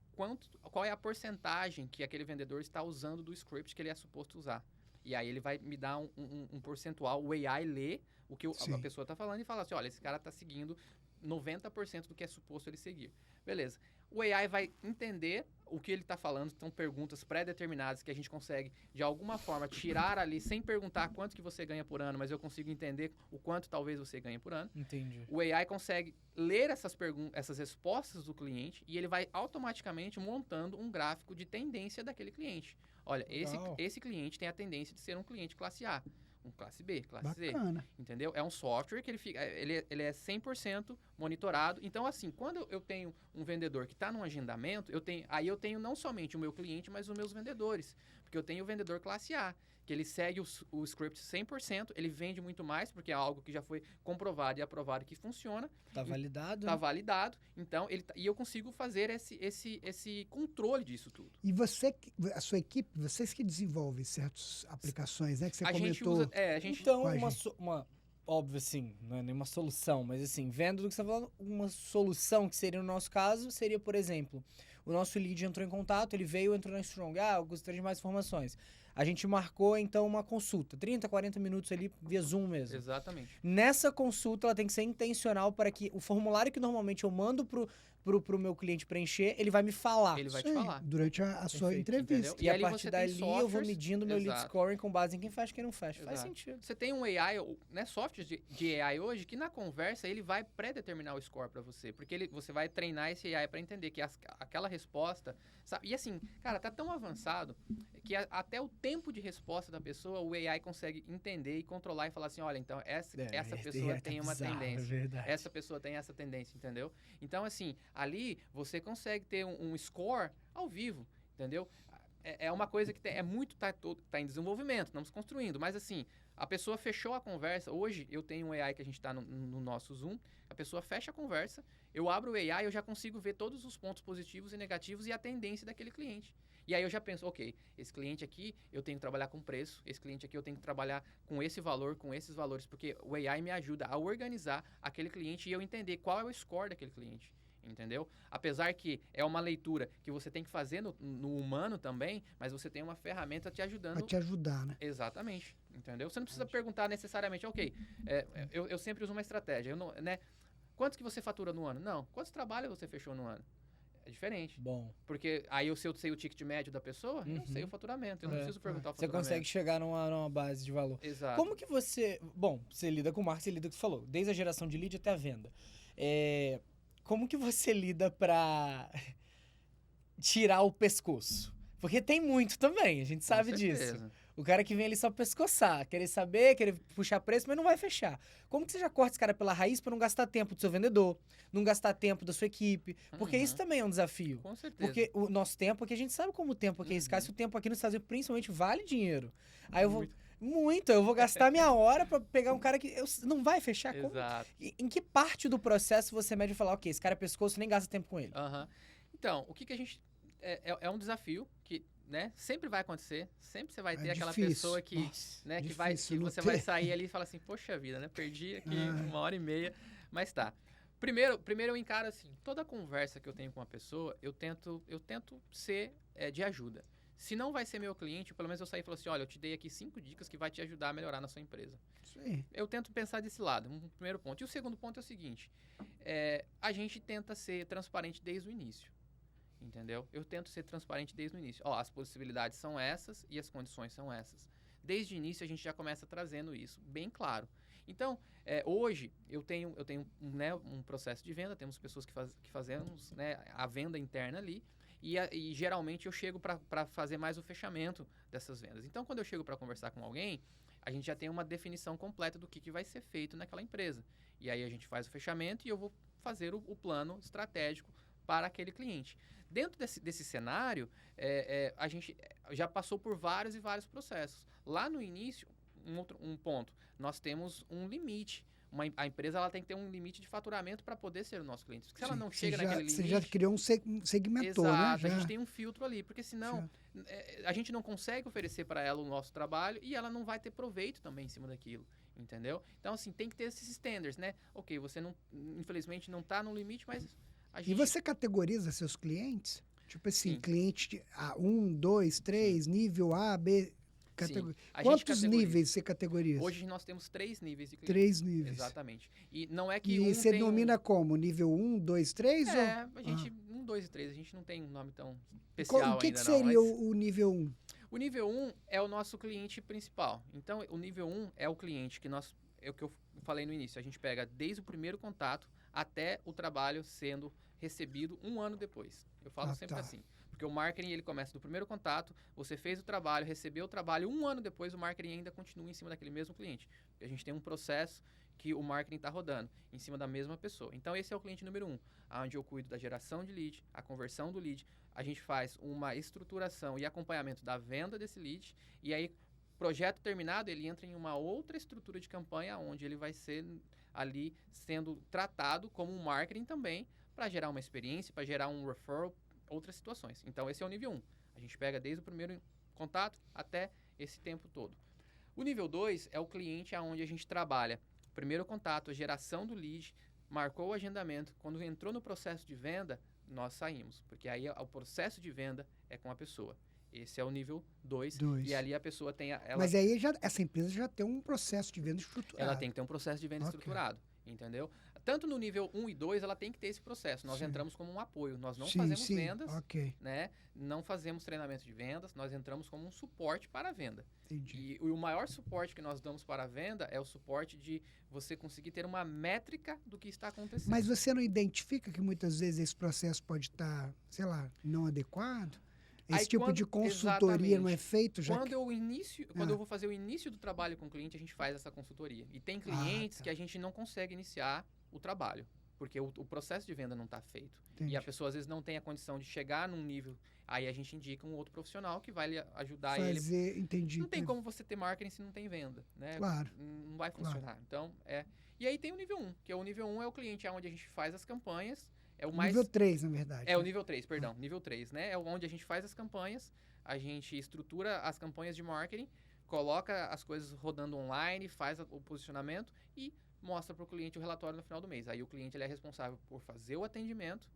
qual é a porcentagem que aquele vendedor está usando do script que ele é suposto usar. E aí ele vai me dar um percentual, o AI lê o que a pessoa está falando e fala assim, olha, esse cara está seguindo 90% do que é suposto ele seguir. Beleza. O AI vai entender o que ele está falando, são perguntas pré-determinadas que a gente consegue, de alguma forma, tirar ali, sem perguntar quanto que você ganha por ano, mas eu consigo entender o quanto talvez você ganhe por ano. Entendi. O AI consegue ler essas respostas do cliente e ele vai automaticamente montando um gráfico de tendência daquele cliente. Olha, esse cliente tem a tendência de ser um cliente classe A, um classe B, classe Bacana. Z, entendeu? É um software que ele é 100% monitorado. Então, assim, quando eu tenho um vendedor que está num agendamento, eu tenho não somente o meu cliente, mas os meus vendedores. Porque eu tenho o vendedor classe A, que ele segue o script 100%, ele vende muito mais, porque é algo que já foi comprovado e aprovado que funciona. Tá validado, Tá né? validado, então e eu consigo fazer esse controle disso tudo. E você, a sua equipe, vocês que desenvolvem certas aplicações, né? Que você A gente comentou. usa, a gente Então, com a óbvio assim, não é nenhuma solução, mas assim, vendo do que você tá falando, uma solução que seria no nosso caso, seria, por exemplo, o nosso lead entrou em contato, ele veio, entrou na Strong, eu gostaria de mais informações. A gente marcou, então, uma consulta, 30, 40 minutos ali, via Zoom mesmo. Exatamente. Nessa consulta, ela tem que ser intencional para que o formulário que normalmente eu mando pro meu cliente preencher, ele vai me falar. Ele vai te Sim, falar. durante a sua Perfeito, entrevista. entendeu? E E a ali partir você tem dali eu vou softwares- medindo meu lead Exato. scoring com base em quem faz e quem não faz. Faz Exato. sentido. Você tem um AI, né, software de AI hoje, que na conversa ele vai pré-determinar o score para você, porque você vai treinar esse AI para entender que aquela resposta, sabe? E assim, cara, tá tão avançado que até o tempo de resposta da pessoa, o AI consegue entender e controlar e falar assim, olha, então essa pessoa tem uma tendência. Verdade. Essa pessoa tem essa tendência, entendeu? Então, assim, ali você consegue ter um score ao vivo, entendeu? É uma coisa que tá em desenvolvimento, estamos construindo, mas assim, a pessoa fechou a conversa. Hoje eu tenho um AI que a gente está no nosso Zoom, a pessoa fecha a conversa, eu abro o AI, eu já consigo ver todos os pontos positivos e negativos e a tendência daquele cliente. E aí eu já penso, ok, esse cliente aqui eu tenho que trabalhar com preço, esse cliente aqui eu tenho que trabalhar com esse valor, com esses valores, porque o AI me ajuda a organizar aquele cliente e eu entender qual é o score daquele cliente. Entendeu? Apesar que é uma leitura que você tem que fazer no humano também, mas você tem uma ferramenta te ajudando. Pra te ajudar, né? Exatamente. Entendeu? Você não precisa perguntar necessariamente, ok, eu sempre uso uma estratégia. Eu não, né? Quantos que você fatura no ano? Não. Quantos trabalhos você fechou no ano? É diferente. Bom. Porque aí se eu sei o ticket médio da pessoa, eu sei o faturamento. Eu não preciso perguntar o Você faturamento. consegue chegar numa base de valor. Exato. Como que você... Bom, você lida com marketing, você lida com o que você falou. Desde a geração de lead até a venda. Como que você lida pra tirar o pescoço? Porque tem muito também, a gente sabe Com disso. certeza. O cara que vem ali só pescoçar, querer saber, querer puxar preço, mas não vai fechar. Como que você já corta esse cara pela raiz pra não gastar tempo do seu vendedor, não gastar tempo da sua equipe? Porque isso também é um desafio. Com certeza. Porque o nosso tempo aqui, a gente sabe como o tempo aqui é escasso, e o tempo aqui nos Estados Unidos principalmente vale dinheiro. Aí eu vou... eu vou gastar minha hora pra pegar um cara que não vai fechar. Como? Exato. Em que parte do processo você mede e fala, ok, esse cara é pescoço, nem gasta tempo com ele? Aham. Então, o que a gente... É um desafio que, né, sempre vai acontecer. Sempre você vai ter aquela difícil. pessoa que, Nossa, né, que difícil não você ter. vai sair ali e fala assim, poxa vida, né? Perdi aqui 1h30. Mas tá. Primeiro eu encaro assim, toda conversa que eu tenho com uma pessoa, eu tento ser de ajuda. Se não vai ser meu cliente, pelo menos eu sair e falo assim, olha, eu te dei aqui 5 dicas que vai te ajudar a melhorar na sua empresa. Isso aí. Eu tento pensar desse lado, um primeiro ponto. E o segundo ponto é o seguinte, a gente tenta ser transparente desde o início, entendeu? Eu tento ser transparente desde o início. Ó, as possibilidades são essas e as condições são essas. Desde o início a gente já começa trazendo isso bem claro. Então, hoje eu tenho né, um processo de venda, temos pessoas que fazemos, né, a venda interna ali, e geralmente eu chego para fazer mais o fechamento dessas vendas. Então, quando eu chego para conversar com alguém, a gente já tem uma definição completa do que vai ser feito naquela empresa. E aí a gente faz o fechamento e eu vou fazer o plano estratégico para aquele cliente. Dentro desse cenário, a gente já passou por vários e vários processos. Lá no início, um ponto, nós temos um limite. A empresa ela tem que ter um limite de faturamento para poder ser o nosso cliente. Porque se ela não chega naquele limite... Você já criou um segmentor, Exato, né? a gente tem um filtro ali, porque senão a gente não consegue oferecer para ela o nosso trabalho e ela não vai ter proveito também em cima daquilo, entendeu? Então, assim, tem que ter esses standards, né? Ok, você não, infelizmente não está no limite, mas a gente... E você categoriza seus clientes? Tipo assim, Sim. cliente A1, 2, 3, nível A, B... Sim. A gente Quantos categoriza. níveis você categoriza? Hoje nós temos 3 níveis de cliente. 3 níveis. Exatamente. E não é que E um você tem denomina como? Nível 1, 2, 3? a gente... 1, 2 e 3. A gente não tem um nome tão especial O que ainda, seria não. Mas o nível 1? o nível 1 é o nosso cliente principal. Então, o nível 1 é o cliente que é o que eu falei no início. A gente pega desde o primeiro contato até o trabalho sendo recebido 1 ano depois. Eu falo sempre assim. Porque o marketing, ele começa do primeiro contato, você fez o trabalho, recebeu o trabalho, 1 ano depois o marketing ainda continua em cima daquele mesmo cliente. Porque a gente tem um processo que o marketing está rodando em cima da mesma pessoa. Então, esse é o cliente número 1, onde eu cuido da geração de lead, a conversão do lead, a gente faz uma estruturação e acompanhamento da venda desse lead, e aí, projeto terminado, ele entra em uma outra estrutura de campanha, onde ele vai ser ali sendo tratado como um marketing também, para gerar uma experiência, para gerar um referral, outras situações. Então, esse é o nível 1. A gente pega desde o primeiro contato até esse tempo todo. O nível 2 é o cliente onde a gente trabalha o primeiro contato, a geração do lead, marcou o agendamento. Quando entrou no processo de venda, nós saímos, porque aí o processo de venda é com a pessoa. Esse é o nível 2. E ali a pessoa tem... Mas aí essa empresa já tem um processo de venda estruturado. Ela tem que ter um processo de venda estruturado, entendeu? Tanto no nível 1 e 2, ela tem que ter esse processo. Nós entramos como um apoio. Nós não fazemos vendas, né? Não fazemos treinamento de vendas. Nós entramos como um suporte para a venda. Entendi. E o maior suporte que nós damos para a venda é o suporte de você conseguir ter uma métrica do que está acontecendo. Mas você não identifica que muitas vezes esse processo pode estar, sei lá, não adequado? Esse tipo de consultoria não é feito já? Quando eu vou fazer o início do trabalho com o cliente, a gente faz essa consultoria. E tem clientes que a gente não consegue iniciar o trabalho, porque o processo de venda não está feito. Entendi. E a pessoa às vezes não tem a condição de chegar num nível, aí a gente indica um outro profissional que vai lhe ajudar ele. Entendi. Não tem como você ter marketing se não tem venda, né? Claro. Não vai funcionar. Então, E aí tem o nível 1, que é o nível 1 é o cliente onde a gente faz as campanhas. É o mais... Nível 3, na verdade. É o nível 3, perdão. Nível 3, né? É onde a gente faz as campanhas, a gente estrutura as campanhas de marketing, coloca as coisas rodando online, faz o posicionamento e mostra para o cliente o relatório no final do mês. Aí o cliente ele é responsável por fazer o atendimento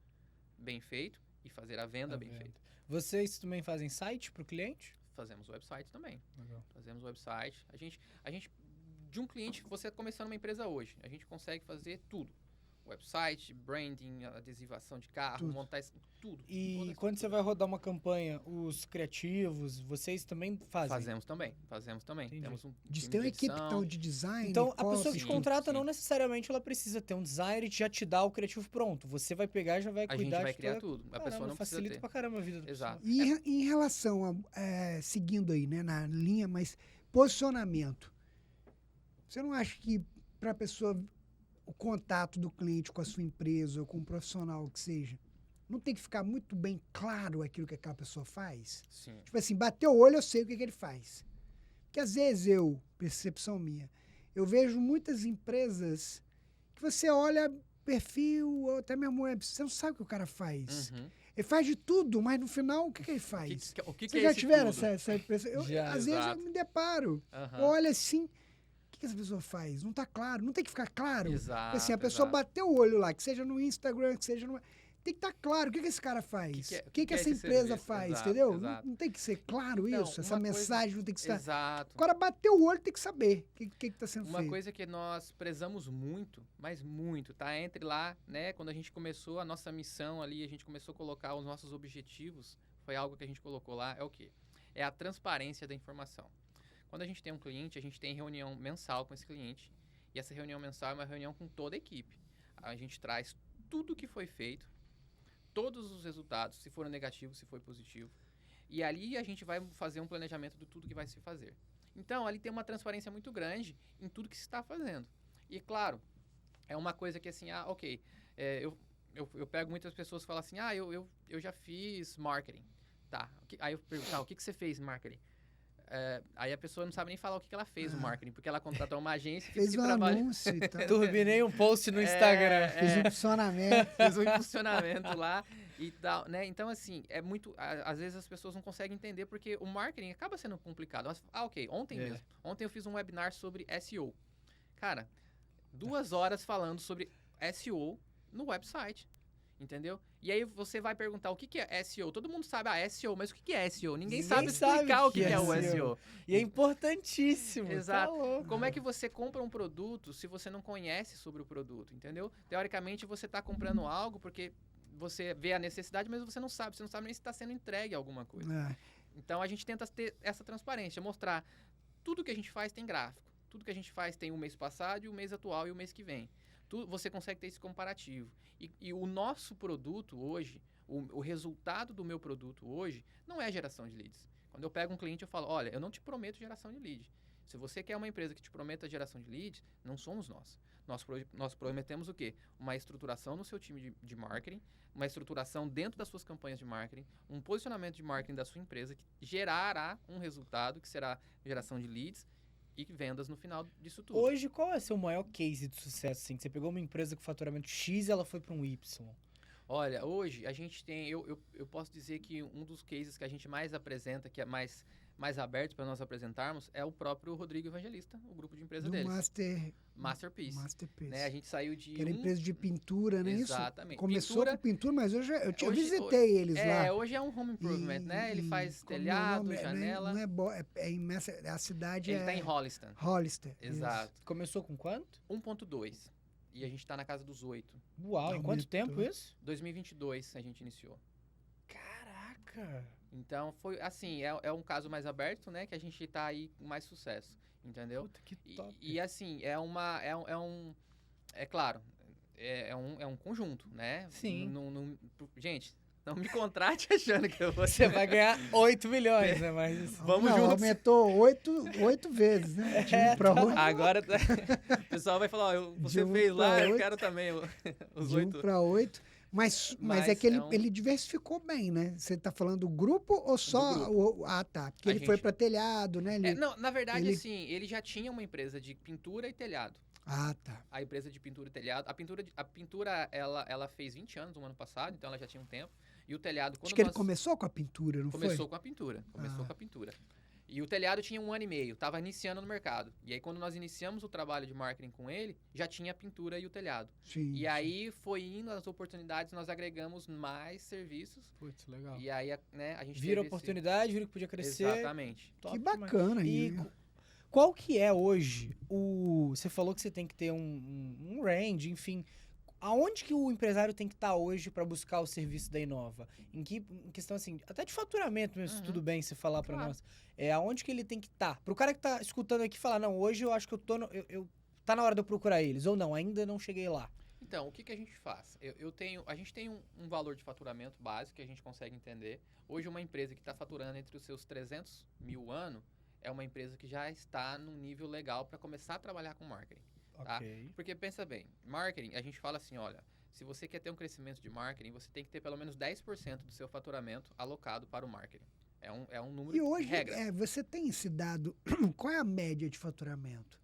bem feito e fazer a venda bem feita. Vocês também fazem site para o cliente? Fazemos website também. Legal. Fazemos website. A gente, de um cliente, você começando uma empresa hoje, a gente consegue fazer tudo. Website, branding, adesivação de carro, montar tudo. E quando você vai rodar uma campanha, os criativos, vocês também fazem? Fazemos também. Entendi. Temos um Tem uma equipe então, de design. Então, a pessoa que te contrata não necessariamente ela precisa ter um designer e já te dá o criativo pronto. Você vai pegar e já vai cuidar de A gente vai criar tudo. A pessoa não precisa facilita pra caramba a vida da pessoa. Exato. E em relação a, seguindo aí, né, na linha, mas posicionamento. Você não acha que para a pessoa, o contato do cliente com a sua empresa ou com um profissional que seja, não tem que ficar muito bem claro aquilo que aquela pessoa faz? Sim. Tipo assim, bateu o olho, eu sei o que ele faz. Porque às vezes percepção minha, eu vejo muitas empresas que você olha perfil, ou até mesmo web, você não sabe o que o cara faz. Uhum. Ele faz de tudo, mas no final, o que ele faz? O que Vocês é já esse tiveram tudo? essa impressão? Às vezes eu me deparo. Uhum. Eu olho assim, o que essa pessoa faz? Não está claro, não tem que ficar claro. Exato, assim, a pessoa bateu o olho lá, que seja no Instagram, que seja no... Tem que estar claro o que esse cara faz. O que essa empresa faz, exato, entendeu? Exato. Não tem que ser claro então, isso, essa mensagem não tem que estar... Exato. Agora, bateu o olho, tem que saber o que está sendo feito. Uma coisa que nós prezamos muito, mas muito, tá? Entre lá, né? Quando a gente começou a nossa missão ali, a gente começou a colocar os nossos objetivos, foi algo que a gente colocou lá, é o quê? É a transparência da informação. Quando a gente tem um cliente, a gente tem reunião mensal com esse cliente, e essa reunião mensal é uma reunião com toda a equipe. A gente traz tudo o que foi feito, todos os resultados, se foram negativos, se foi positivo. E ali a gente vai fazer um planejamento de tudo que vai se fazer. Então, ali tem uma transparência muito grande em tudo que se está fazendo. E, claro, é uma coisa que assim, ok, eu pego muitas pessoas que falam assim, eu já fiz marketing. Tá, aí eu pergunto, o que você fez em marketing? Aí a pessoa não sabe nem falar o que ela fez no marketing, porque ela contratou uma agência fez que um trabalha... anúncio e tal. Turbinei um post no Instagram. Fez um impulsionamento. Fez um impulsionamento lá e tal, né? Então, assim, é muito... Às vezes as pessoas não conseguem entender porque o marketing acaba sendo complicado. Ok, ontem mesmo. Ontem eu fiz um webinar sobre SEO. Cara, 2 horas falando sobre SEO no website. Entendeu? E aí você vai perguntar o que é SEO. Todo mundo sabe SEO, mas o que é SEO? Ninguém sabe explicar o que é o SEO. E é importantíssimo. Exato. Tá louco. Como é que você compra um produto se você não conhece sobre o produto, entendeu? Teoricamente você está comprando algo porque você vê a necessidade, mas você não sabe nem se está sendo entregue alguma coisa. Então a gente tenta ter essa transparência, mostrar tudo que a gente faz tem gráfico. Tudo que a gente faz tem o mês passado, e o mês atual e o mês que vem. Você consegue ter esse comparativo. E o nosso produto hoje, o resultado do meu produto hoje, não é geração de leads. Quando eu pego um cliente, eu falo, olha, eu não te prometo geração de lead. Se você quer uma empresa que te prometa geração de leads, não somos nós. Nós prometemos o quê? Uma estruturação no seu time de marketing, uma estruturação dentro das suas campanhas de marketing, um posicionamento de marketing da sua empresa que gerará um resultado que será geração de leads e vendas no final disso tudo. Hoje, qual é o seu maior case de sucesso, assim? Que você pegou uma empresa com faturamento X e ela foi para um Y. Olha, hoje a gente tem, eu posso dizer que um dos cases que a gente mais apresenta, que é mais aberto para nós apresentarmos, é o próprio Rodrigo Evangelista, o grupo de empresa Do deles. Masterpiece. Né? A gente saiu de Que era empresa de pintura, né? Exatamente. Isso? Começou com pintura, mas eu visitei eles lá. Hoje é um home improvement, né? Ele faz telhado, janela. Não é a cidade Ele tá em Holliston. Hollister. Exato. Começou com quanto? 1.2. E a gente tá na casa dos 8. Uau, em quanto tempo isso? 2022 a gente iniciou. Caraca! Então, foi assim, é um caso mais aberto, né? Que a gente tá aí com mais sucesso, entendeu? Puta, que top. E assim, é claro, é um conjunto, né? Sim. Gente, não me contrate achando que eu vou... Você vai ganhar 8 milhões, né? Mas Vamos juntos. Aumentou 8 vezes, né? De 1 para 8. Agora o pessoal vai falar, ó, você fez lá, eu quero também os 8. De 1 para 8. Mas é que ele diversificou bem, né? Você está falando do grupo ou só... tá. Porque ele foi para telhado, né? Não, na verdade, assim, ele já tinha uma empresa de pintura e telhado. Ah, tá. A empresa de pintura e telhado. A pintura ela fez 20 anos no ano passado, então ela já tinha um tempo. E o telhado... Acho que ele começou com a pintura, não foi? Começou com a pintura. E o telhado tinha 1 ano e meio, estava iniciando no mercado. E aí, quando nós iniciamos o trabalho de marketing com ele, já tinha a pintura e o telhado. Sim. E aí, foi indo as oportunidades, nós agregamos mais serviços. Putz, legal. E aí, né, a gente Vira oportunidade, viram que podia crescer. Exatamente. Que bacana. E qual que é hoje Você falou que você tem que ter um range, enfim... Aonde que o empresário tem que estar hoje para buscar o serviço da Inova? Em questão assim, até de faturamento mesmo, se tudo bem você falar para nós. Aonde que ele tem que estar? Pro cara que tá escutando aqui falar, não, hoje eu acho que tá na hora de eu procurar eles, ou não, ainda não cheguei lá. Então, o que a gente faz? A gente tem um valor de faturamento básico que a gente consegue entender. Hoje, uma empresa que está faturando entre os seus 300 mil ano é uma empresa que já está num nível legal para começar a trabalhar com marketing. Tá? Okay. Porque pensa bem, marketing, a gente fala assim, olha, se você quer ter um crescimento de marketing, você tem que ter pelo menos 10% do seu faturamento alocado para o marketing. É um número e hoje, de regra. Você tem esse dado, qual é a média de faturamento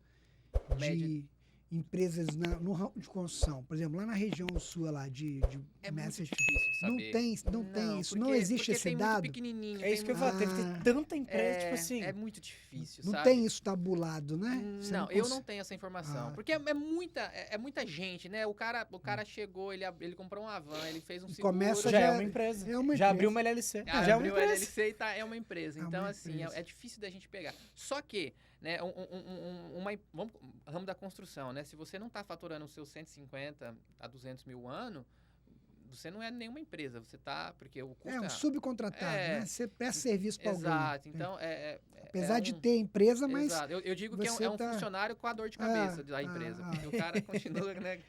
de empresas no ramo de construção? Por exemplo, lá na região sua lá de Massachusetts. Muito difícil de saber. Não tem isso, não existe esse tem dado. Muito pequenininho. É isso que eu falo, deve ter tanta empresa, tipo assim. É muito difícil, não sabe? tem isso tabulado, né? Eu não tenho essa informação. Porque é muita gente, né? O cara chegou, ele comprou uma van, ele fez um seguro. Já é uma empresa. Já abriu uma LLC. Já abriu uma LLC e é uma empresa. Então, assim, é difícil da gente pegar. Só que, né, ramo da construção, né? Se você não está faturando os seus 150 a 200 mil ano, você não é nenhuma empresa, você está... Porque o custo um subcontratado, né? Você presta serviço para alguém. Exato, então apesar de ter empresa, mas... Exato, eu digo que é um funcionário com a dor de cabeça da empresa, porque o cara continua, né?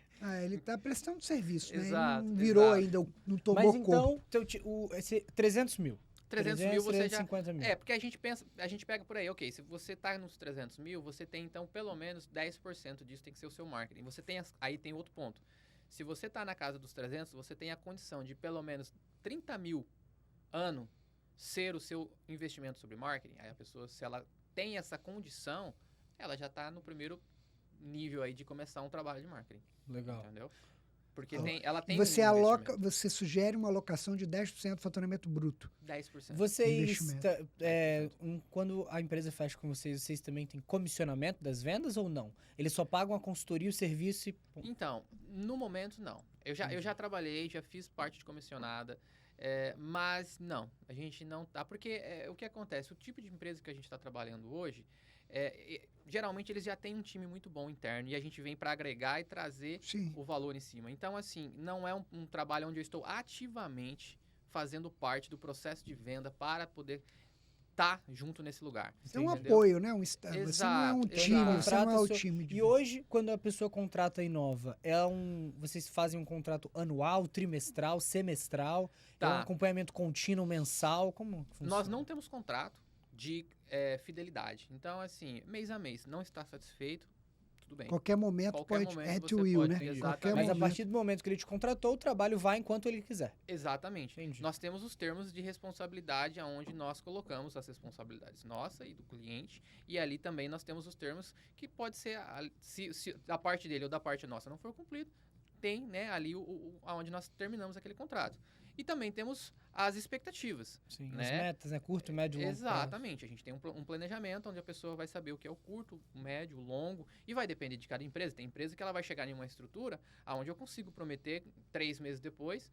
Ele está prestando serviço, exato, né? Ele não virou ainda, não tomou corpo. Mas então, esse 300 mil. 300 mil você 350 mil. Porque a gente pega por aí, ok, se você tá nos 300 mil, você tem então pelo menos 10% disso tem que ser o seu marketing. Aí tem outro ponto. Se você tá na casa dos 300, você tem a condição de pelo menos 30 mil ano ser o seu investimento sobre marketing. Aí a pessoa, se ela tem essa condição, ela já tá no primeiro nível aí de começar um trabalho de marketing. Legal. Entendeu? Porque ela tem você sugere uma alocação de 10% do faturamento bruto. 10%. Vocês, quando a empresa fecha com vocês também têm comissionamento das vendas ou não? Eles só pagam a consultoria, o serviço e... Então, no momento, não. Eu já trabalhei, já fiz parte de comissionada, mas não, a gente não tá... Porque o que acontece? O tipo de empresa que a gente está trabalhando hoje... geralmente eles já têm um time muito bom interno e a gente vem para agregar e trazer o valor em cima. Então, assim, não é um trabalho onde eu estou ativamente fazendo parte do processo de venda para poder estar junto nesse lugar. É um apoio, né? Você não é um time, você não é o time. E hoje, quando a pessoa contrata a Inova, vocês fazem um contrato anual, trimestral, semestral? É um acompanhamento contínuo, mensal? Como funciona? Nós não temos contrato de fidelidade. Então, assim, mês a mês, não está satisfeito, tudo bem. Qualquer momento Qualquer pode, momento to você will, pode, né? exatamente. Qualquer Mas a momento. partir do momento que ele te contratou, o trabalho vai enquanto ele quiser. Exatamente. Entendi. Nós temos os termos de responsabilidade onde nós colocamos as responsabilidades nossa e do cliente. E ali também nós temos os termos que pode ser, se da parte dele ou da parte nossa não for cumprido, tem, né, ali onde nós terminamos aquele contrato. E também temos as expectativas. Sim, né? as metas, né? Curto, médio e longo prazo. Exatamente. A gente tem um planejamento onde a pessoa vai saber o que é o curto, o médio, o longo, e vai depender de cada empresa. Tem empresa que ela vai chegar em uma estrutura onde eu consigo prometer 3 meses depois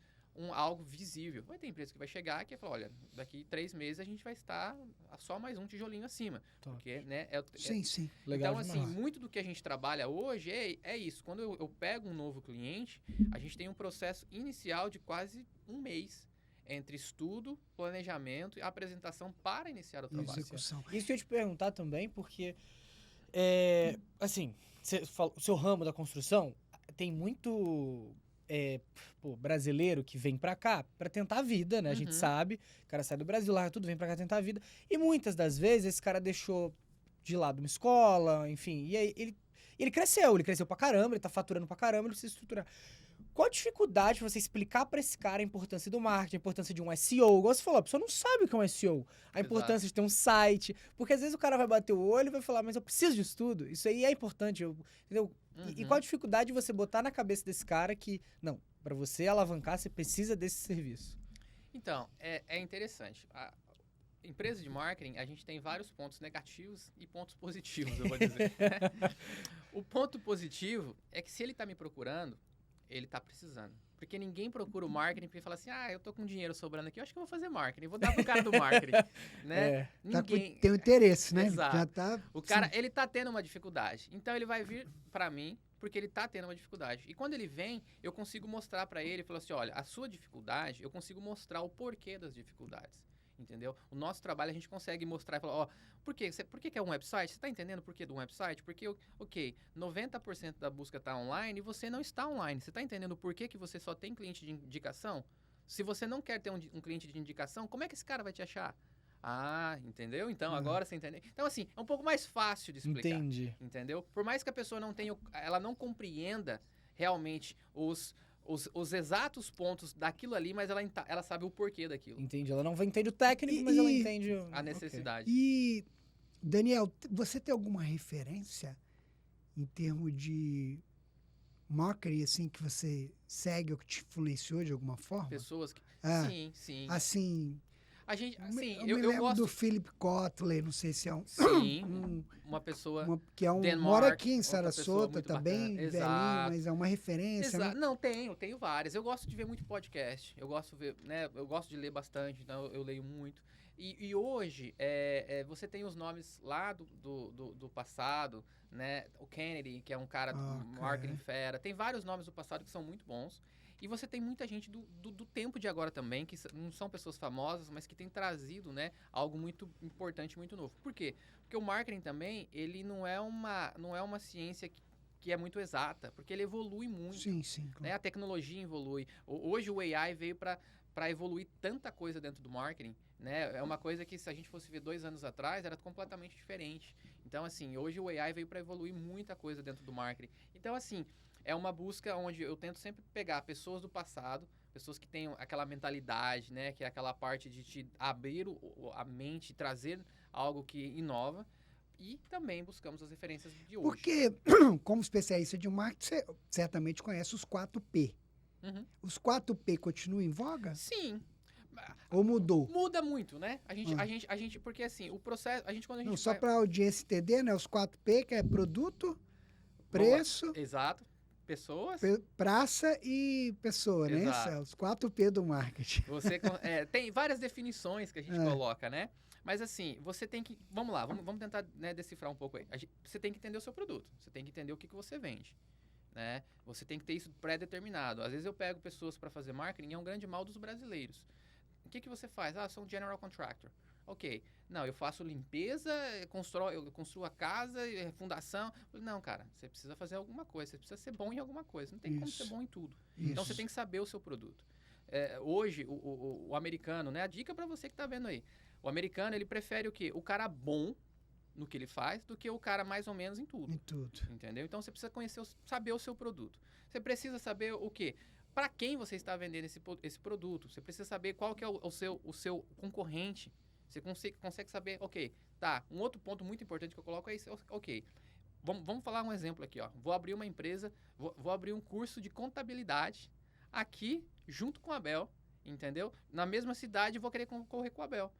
algo visível. Vai ter empresa que vai chegar que vai falar, olha, daqui 3 meses a gente vai estar só mais um tijolinho acima. Top. Porque, né, Sim. Legal então, demais. assim, muito do que a gente trabalha hoje é isso. Quando eu pego um novo cliente, a gente tem um processo inicial de quase um mês entre estudo, planejamento e apresentação para iniciar o E trabalho. execução. Isso que eu ia te perguntar também, porque, assim, o seu ramo da construção tem muito brasileiro que vem pra cá pra tentar a vida, né? A gente Uhum. sabe, o cara sai do Brasil, larga tudo, vem pra cá tentar a vida. E muitas das vezes esse cara deixou de lado uma escola, enfim, e aí ele cresceu pra caramba, ele tá faturando pra caramba, ele precisa estruturar. Qual a dificuldade pra você explicar pra esse cara a importância do marketing, a importância de um SEO? Igual você falou, a pessoa não sabe o que é um SEO. A importância de ter um site. Porque às vezes o cara vai bater o olho e vai falar, mas eu preciso disso tudo. Isso aí é importante, entendeu? E qual a dificuldade de você botar na cabeça desse cara que, não, pra você alavancar, você precisa desse serviço? Então, é interessante. A empresa de marketing, a gente tem vários pontos negativos e pontos positivos, eu vou dizer. O ponto positivo é que se ele está me procurando, ele está precisando. Porque ninguém procura o marketing porque fala assim, eu tô com dinheiro sobrando aqui, eu acho que eu vou fazer marketing, vou dar pro cara do marketing, né? Tem um interesse, né? Exato. Já tá, O cara, ele tá tendo uma dificuldade. Então ele vai vir pra mim porque ele tá tendo uma dificuldade. E quando ele vem, eu consigo mostrar pra ele, falar assim, olha, a sua dificuldade, eu consigo mostrar o porquê das dificuldades. Entendeu? O nosso trabalho a gente consegue mostrar e falar, por que que é um website? Você tá entendendo por que do website? Porque, 90% da busca tá online e você não está online. Você tá entendendo por que você só tem cliente de indicação? Se você não quer ter um cliente de indicação, como é que esse cara vai te achar? Entendeu? Então, agora você entendeu. Então, assim, é um pouco mais fácil de explicar. Entendi. Entendeu? Por mais que a pessoa ela não compreenda realmente os exatos pontos daquilo ali, mas ela sabe o porquê daquilo. Entendi. Ela não entende o técnico, mas ela entende A necessidade. E, Daniel, você tem alguma referência em termos de marketing, assim, que você segue ou que te influenciou de alguma forma? Pessoas que... Sim. Assim, A gente, assim, eu me lembro gosto... do Philip Kotler, não sei se é Sim, uma pessoa... que é Denmark, mora aqui em outra pessoa Sarasota, muito tá bem bacana. velhinho, Exato. mas é uma referência, né? Não, tenho várias. Eu gosto de ver muito podcast. Eu gosto de ver, né? Eu gosto de ler bastante, então eu leio muito. E hoje, você tem os nomes lá do passado, né? O Kennedy, que é um cara do marketing fera. Tem vários nomes do passado que são muito bons. E você tem muita gente do tempo de agora também, que não são pessoas famosas, mas que tem trazido, né, algo muito importante, muito novo. Por quê? Porque o marketing também, ele não é uma ciência que é muito exata, porque ele evolui muito. Sim. Né? Claro. A tecnologia evolui. Hoje o AI veio para evoluir tanta coisa dentro do marketing, né? É uma coisa que se a gente fosse ver 2 anos atrás, era completamente diferente. Então, assim, hoje o AI veio para evoluir muita coisa dentro do marketing. Então, assim, é uma busca onde eu tento sempre pegar pessoas do passado, pessoas que têm aquela mentalidade, né? Que é aquela parte de te abrir a mente, trazer algo que inova. E também buscamos as referências de hoje. Porque, como especialista de marketing, você certamente conhece os 4P. Uhum. Os 4P continuam em voga? Sim. Ou mudou? Muda muito, né? A gente, porque assim, o processo, quando a gente Não, só vai... para a audiência entender, né? Os 4P, que é produto, preço, Exato. Pessoas. praça e pessoa, né? Exato. Esse é os 4P do marketing. Tem várias definições que a gente coloca, né? Mas assim, você tem que... Vamos lá, vamos tentar, né, decifrar um pouco aí. Você tem que entender o seu produto. Você tem que entender o que você vende. Né? Você tem que ter isso pré-determinado. Às vezes eu pego pessoas para fazer marketing e é um grande mal dos brasileiros. O que você faz? Sou um general contractor. Ok. Não, eu faço limpeza, eu construo a casa, fundação. Não, cara, você precisa fazer alguma coisa. Você precisa ser bom em alguma coisa. Não tem como ser bom em tudo. Isso. Então, você tem que saber o seu produto. Hoje, o americano, né? A dica para você que está vendo aí. O americano, ele prefere o quê? O cara bom no que ele faz do que o cara mais ou menos em tudo. Em tudo. Entendeu? Então você precisa conhecer, saber o seu produto. Você precisa saber o quê? Para quem você está vendendo esse produto. Você precisa saber qual que é o seu concorrente. Você consegue saber, ok, tá. Um outro ponto muito importante que eu coloco é isso, ok. Vamos falar um exemplo aqui, ó. Vou abrir uma empresa, vou abrir um curso de contabilidade aqui, junto com a Abel, entendeu? Na mesma cidade, vou querer concorrer com a Abel.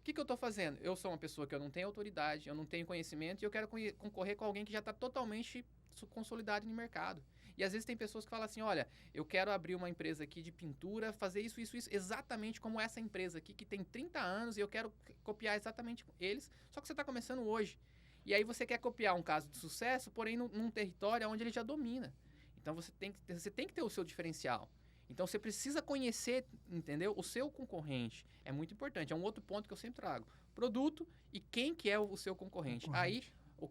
O que eu estou fazendo? Eu sou uma pessoa que eu não tenho autoridade, eu não tenho conhecimento e eu quero concorrer com alguém que já está totalmente consolidado no mercado. E às vezes tem pessoas que falam assim, olha, eu quero abrir uma empresa aqui de pintura, fazer isso, exatamente como essa empresa aqui, que tem 30 anos e eu quero copiar exatamente eles, só que você está começando hoje. E aí você quer copiar um caso de sucesso, porém num território onde ele já domina. Então você tem que ter o seu diferencial. Então você precisa conhecer, entendeu? O seu concorrente. É muito importante. É um outro ponto que eu sempre trago. Produto e quem que é o seu concorrente. Aí,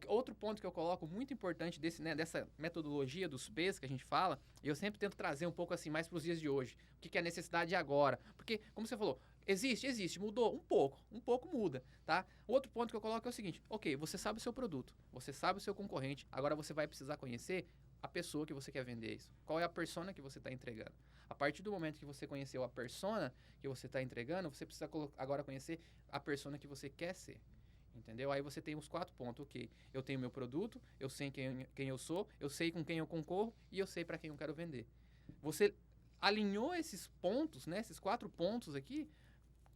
outro ponto que eu coloco muito importante dessa metodologia dos P's que a gente fala, eu sempre tento trazer um pouco assim mais para os dias de hoje. O que é a necessidade agora? Porque, como você falou, existe, mudou um pouco muda, tá? Outro ponto que eu coloco é o seguinte, ok, você sabe o seu produto, você sabe o seu concorrente, agora você vai precisar conhecer a pessoa que você quer vender isso. Qual é a persona que você está entregando? A partir do momento que você conheceu a persona que você está entregando, você precisa agora conhecer a persona que você quer ser. Entendeu? Aí você tem os 4 pontos. Ok, eu tenho meu produto, eu sei quem eu sou, eu sei com quem eu concorro e eu sei para quem eu quero vender. Você alinhou esses pontos, né? Esses 4 pontos aqui,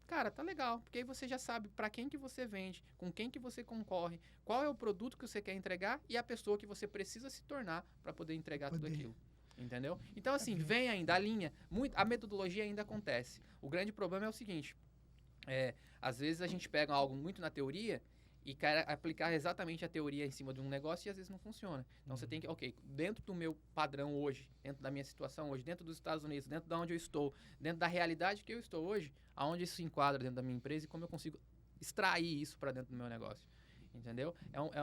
cara, tá legal. Porque aí você já sabe para quem que você vende, com quem que você concorre, qual é o produto que você quer entregar e a pessoa que você precisa se tornar para poder entregar tudo aquilo. Entendeu? Então, assim, vem ainda, alinha. A metodologia ainda acontece. O grande problema é o seguinte, às vezes a gente pega algo muito na teoria e quer aplicar exatamente a teoria em cima de um negócio e às vezes não funciona. Então você tem que, ok, dentro do meu padrão hoje, dentro da minha situação hoje, dentro dos Estados Unidos, dentro de onde eu estou, dentro da realidade que eu estou hoje, aonde isso se enquadra dentro da minha empresa e como eu consigo extrair isso para dentro do meu negócio. Entendeu?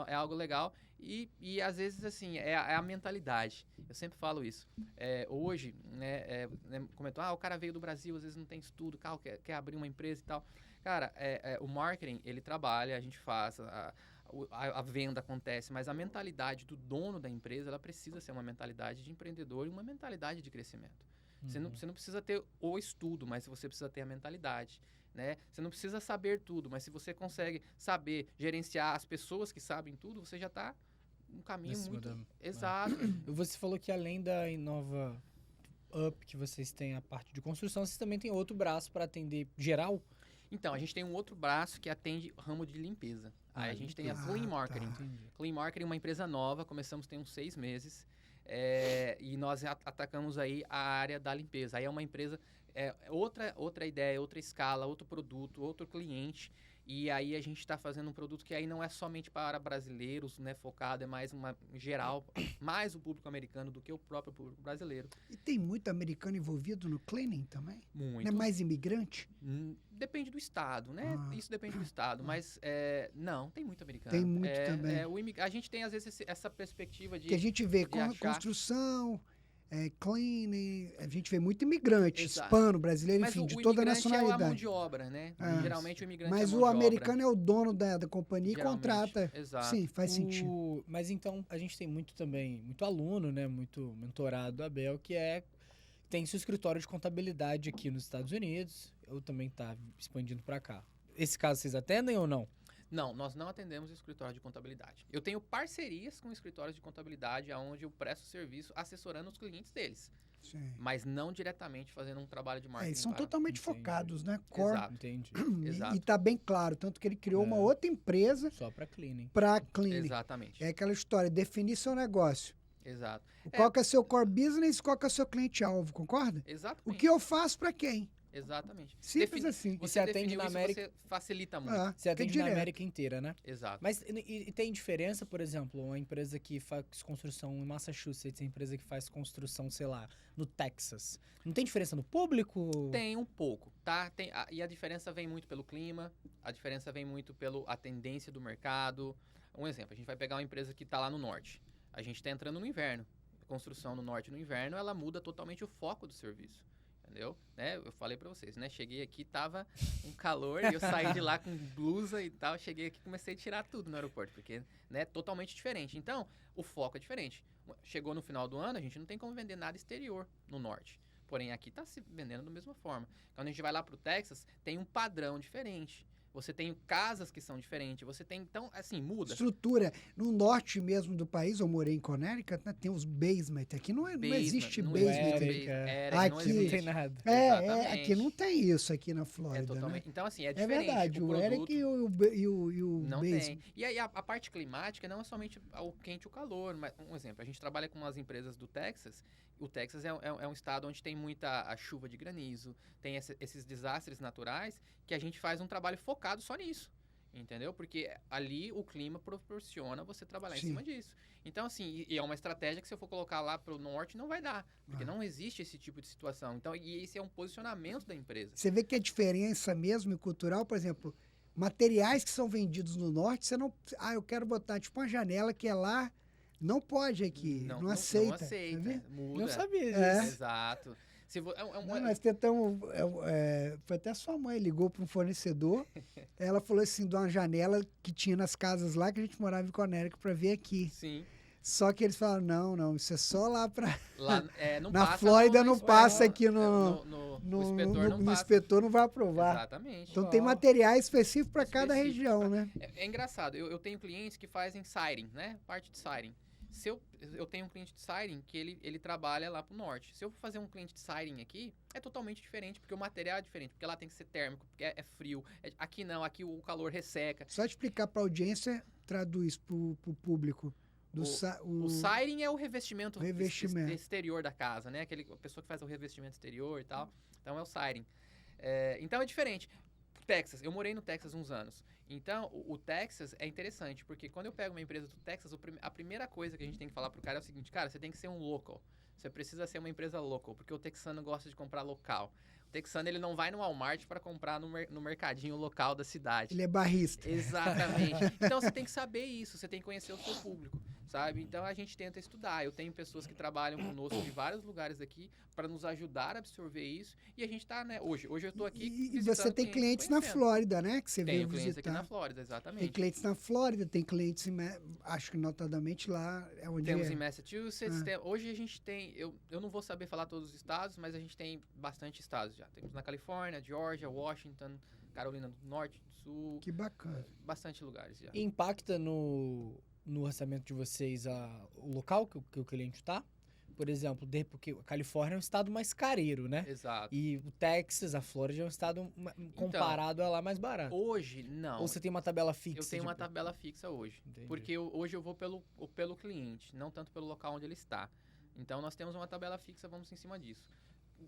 É algo legal e às vezes, assim, é a mentalidade. Eu sempre falo isso. Hoje, comentou, o cara veio do Brasil, às vezes não tem estudo, quer abrir uma empresa e tal. Cara, o marketing, ele trabalha, a gente faz, a venda acontece, mas a mentalidade do dono da empresa, ela precisa ser uma mentalidade de empreendedor e uma mentalidade de crescimento. Uhum. Você não precisa ter o estudo, mas você precisa ter a mentalidade. Né? Você não precisa saber tudo, mas se você consegue saber gerenciar as pessoas que sabem tudo, você já está um caminho muito... Exato. Você falou que além da Inova Up, que vocês têm a parte de construção, vocês também têm outro braço para atender geral? Então, a gente tem um outro braço que atende o ramo de limpeza. Aí a gente tem a Clean Marketing. Tá. Clean Marketing é uma empresa nova, começamos tem uns 6 meses. E nós atacamos aí a área da limpeza. Aí é uma empresa... outra ideia, outra escala, outro produto, outro cliente. E aí a gente está fazendo um produto que aí não é somente para brasileiros, né, focado, é mais geral, mais o público americano do que o próprio público brasileiro. E tem muito americano envolvido no cleaning também? Muito. Não é mais imigrante? Depende do estado, né? Isso depende do estado, mas não, tem muito americano. Tem muito também. A gente tem às vezes essa perspectiva de... Que a gente vê com a construção... cleaning, a gente vê muito imigrante, hispano, brasileiro, enfim, de toda a nacionalidade. Mas o imigrante é a mão de obra, né? Geralmente o imigrante mas é a mão o americano é o dono da companhia e contrata. Exato. Sim, faz sentido. Mas então, a gente tem muito aluno, né? Muito mentorado do Abel, que tem seu escritório de contabilidade aqui nos Estados Unidos, ou também está expandindo para cá. Esse caso vocês atendem ou não? Não, nós não atendemos o escritório de contabilidade. Eu tenho parcerias com escritórios de contabilidade onde eu presto serviço assessorando os clientes deles. Sim. Mas não diretamente fazendo um trabalho de marketing. Eles são totalmente focados, né? Exato. Entendi. Exato. E tá bem claro, tanto que ele criou uma outra empresa só para cleaning. Para cleaning. Exatamente. É aquela história, definir seu negócio. Exato. Qual que é seu core business, qual que é o seu cliente-alvo, concorda? Exatamente. O que eu faço para quem? Exatamente. Simples assim. Você atende na América... Você facilita muito. Você atende na América inteira, né? Exato. Mas e tem diferença, por exemplo, uma empresa que faz construção em Massachusetts, a empresa que faz construção, sei lá, no Texas. Não tem diferença no público? Tem um pouco, tá? E a diferença vem muito pelo clima, a diferença vem muito pela tendência do mercado. Um exemplo, a gente vai pegar uma empresa que está lá no norte. A gente está entrando no inverno. Construção no norte no inverno, ela muda totalmente o foco do serviço. entendeu? Né? Eu falei pra vocês, né? Cheguei aqui, tava um calor e eu saí de lá com blusa e tal. Cheguei aqui e comecei a tirar tudo no aeroporto, porque, né, totalmente diferente. Então, o foco é diferente. Chegou no final do ano, a gente não tem como vender nada exterior no norte. Porém, aqui tá se vendendo da mesma forma. Quando a gente vai lá pro Texas, tem um padrão diferente. Você tem casas que são diferentes. Você tem, então, assim, muda. Estrutura. No norte mesmo do país, eu morei em Connecticut, né, tem os basement. Aqui não existe não basement. existe Aqui- não Não existe. tem nada. Exatamente. Aqui não tem isso aqui na Flórida, Totalmente. né? Então, assim, é É diferente. verdade, o produto Eric e o não basement. tem. E aí, a parte climática não é somente o quente e o calor. Mas, um exemplo, a gente trabalha com umas empresas do Texas. O Texas é um estado onde tem muita a chuva de granizo, tem esses desastres naturais, que a gente faz um trabalho focado só nisso. Entendeu? Porque ali o clima proporciona você trabalhar em Sim. cima disso. Então, assim, e é uma estratégia que se eu for colocar lá pro norte, não vai dar. Porque Ah. não existe esse tipo de situação. Então, e esse é um posicionamento da empresa. Você vê que a diferença mesmo e cultural, por exemplo, materiais que são vendidos no norte, você não. Ah, eu quero botar tipo uma janela que é lá, não pode aqui, não aceita. Não tá aceita. vendo? Muda. Não sabia disso. É. Exato. Se Não, nós tentamos. Foi até sua mãe ligou para um fornecedor. Ela falou assim: de uma janela que tinha nas casas lá que a gente morava em Connecticut para ver aqui. Sim. Só que eles falaram: não, isso é só lá para. Lá, não Na passa Flórida no não inspetor. passa aqui no O inspetor não no passa. inspetor não vai aprovar. Exatamente. Então tem materiais específicos para cada Específico região, né? É engraçado, eu tenho clientes que fazem siding, né? Parte de siding. Se eu tenho um cliente de siding que ele trabalha lá pro norte. Se eu for fazer um cliente de siding aqui, é totalmente diferente, porque o material é diferente, porque lá tem que ser térmico, porque é frio. Aqui não, aqui o calor resseca. Só explicar para a audiência, traduz para o público. O siding é o revestimento, Revestimento. exterior da casa, né? A pessoa que faz o revestimento exterior e tal. Então é o siding. Então é diferente. Texas, eu morei no Texas uns anos. Então, o Texas é interessante, porque quando eu pego uma empresa do Texas, a primeira coisa que a gente tem que falar pro cara é o seguinte: cara, você tem que ser um local. Você precisa ser uma empresa local, porque o texano gosta de comprar local. O texano, ele não vai no Walmart para comprar no mercadinho local da cidade. Ele é barrista. Exatamente. Então, você tem que saber isso, você tem que conhecer o seu público, sabe? Então, a gente tenta estudar. Eu tenho pessoas que trabalham conosco de vários lugares aqui para nos ajudar a absorver isso. E a gente tá, né, hoje eu tô aqui E você tem clientes na conhecendo. Flórida, né? Que você veio Tenho clientes visitar. aqui na Flórida, exatamente. Tem clientes na Flórida, tem clientes, acho que notadamente lá é onde Temos é. em Massachusetts. Hoje a gente tem, eu não vou saber falar todos os estados, mas a gente tem bastante estados já. Temos na Califórnia, Georgia, Washington, Carolina do Norte, do Sul. Que bacana. Bastante lugares já. E impacta no orçamento de vocês o local que o cliente tá? Por exemplo, porque a Califórnia é um estado mais careiro, né? Exato. E o Texas, a Flórida, é um estado comparado a lá mais barato. Hoje, não. Ou você tem uma tabela fixa? Eu tenho uma tipo? tabela fixa hoje. Entendi. Porque hoje eu vou pelo cliente, não tanto pelo local onde ele está. Então, nós temos uma tabela fixa, vamos em cima disso.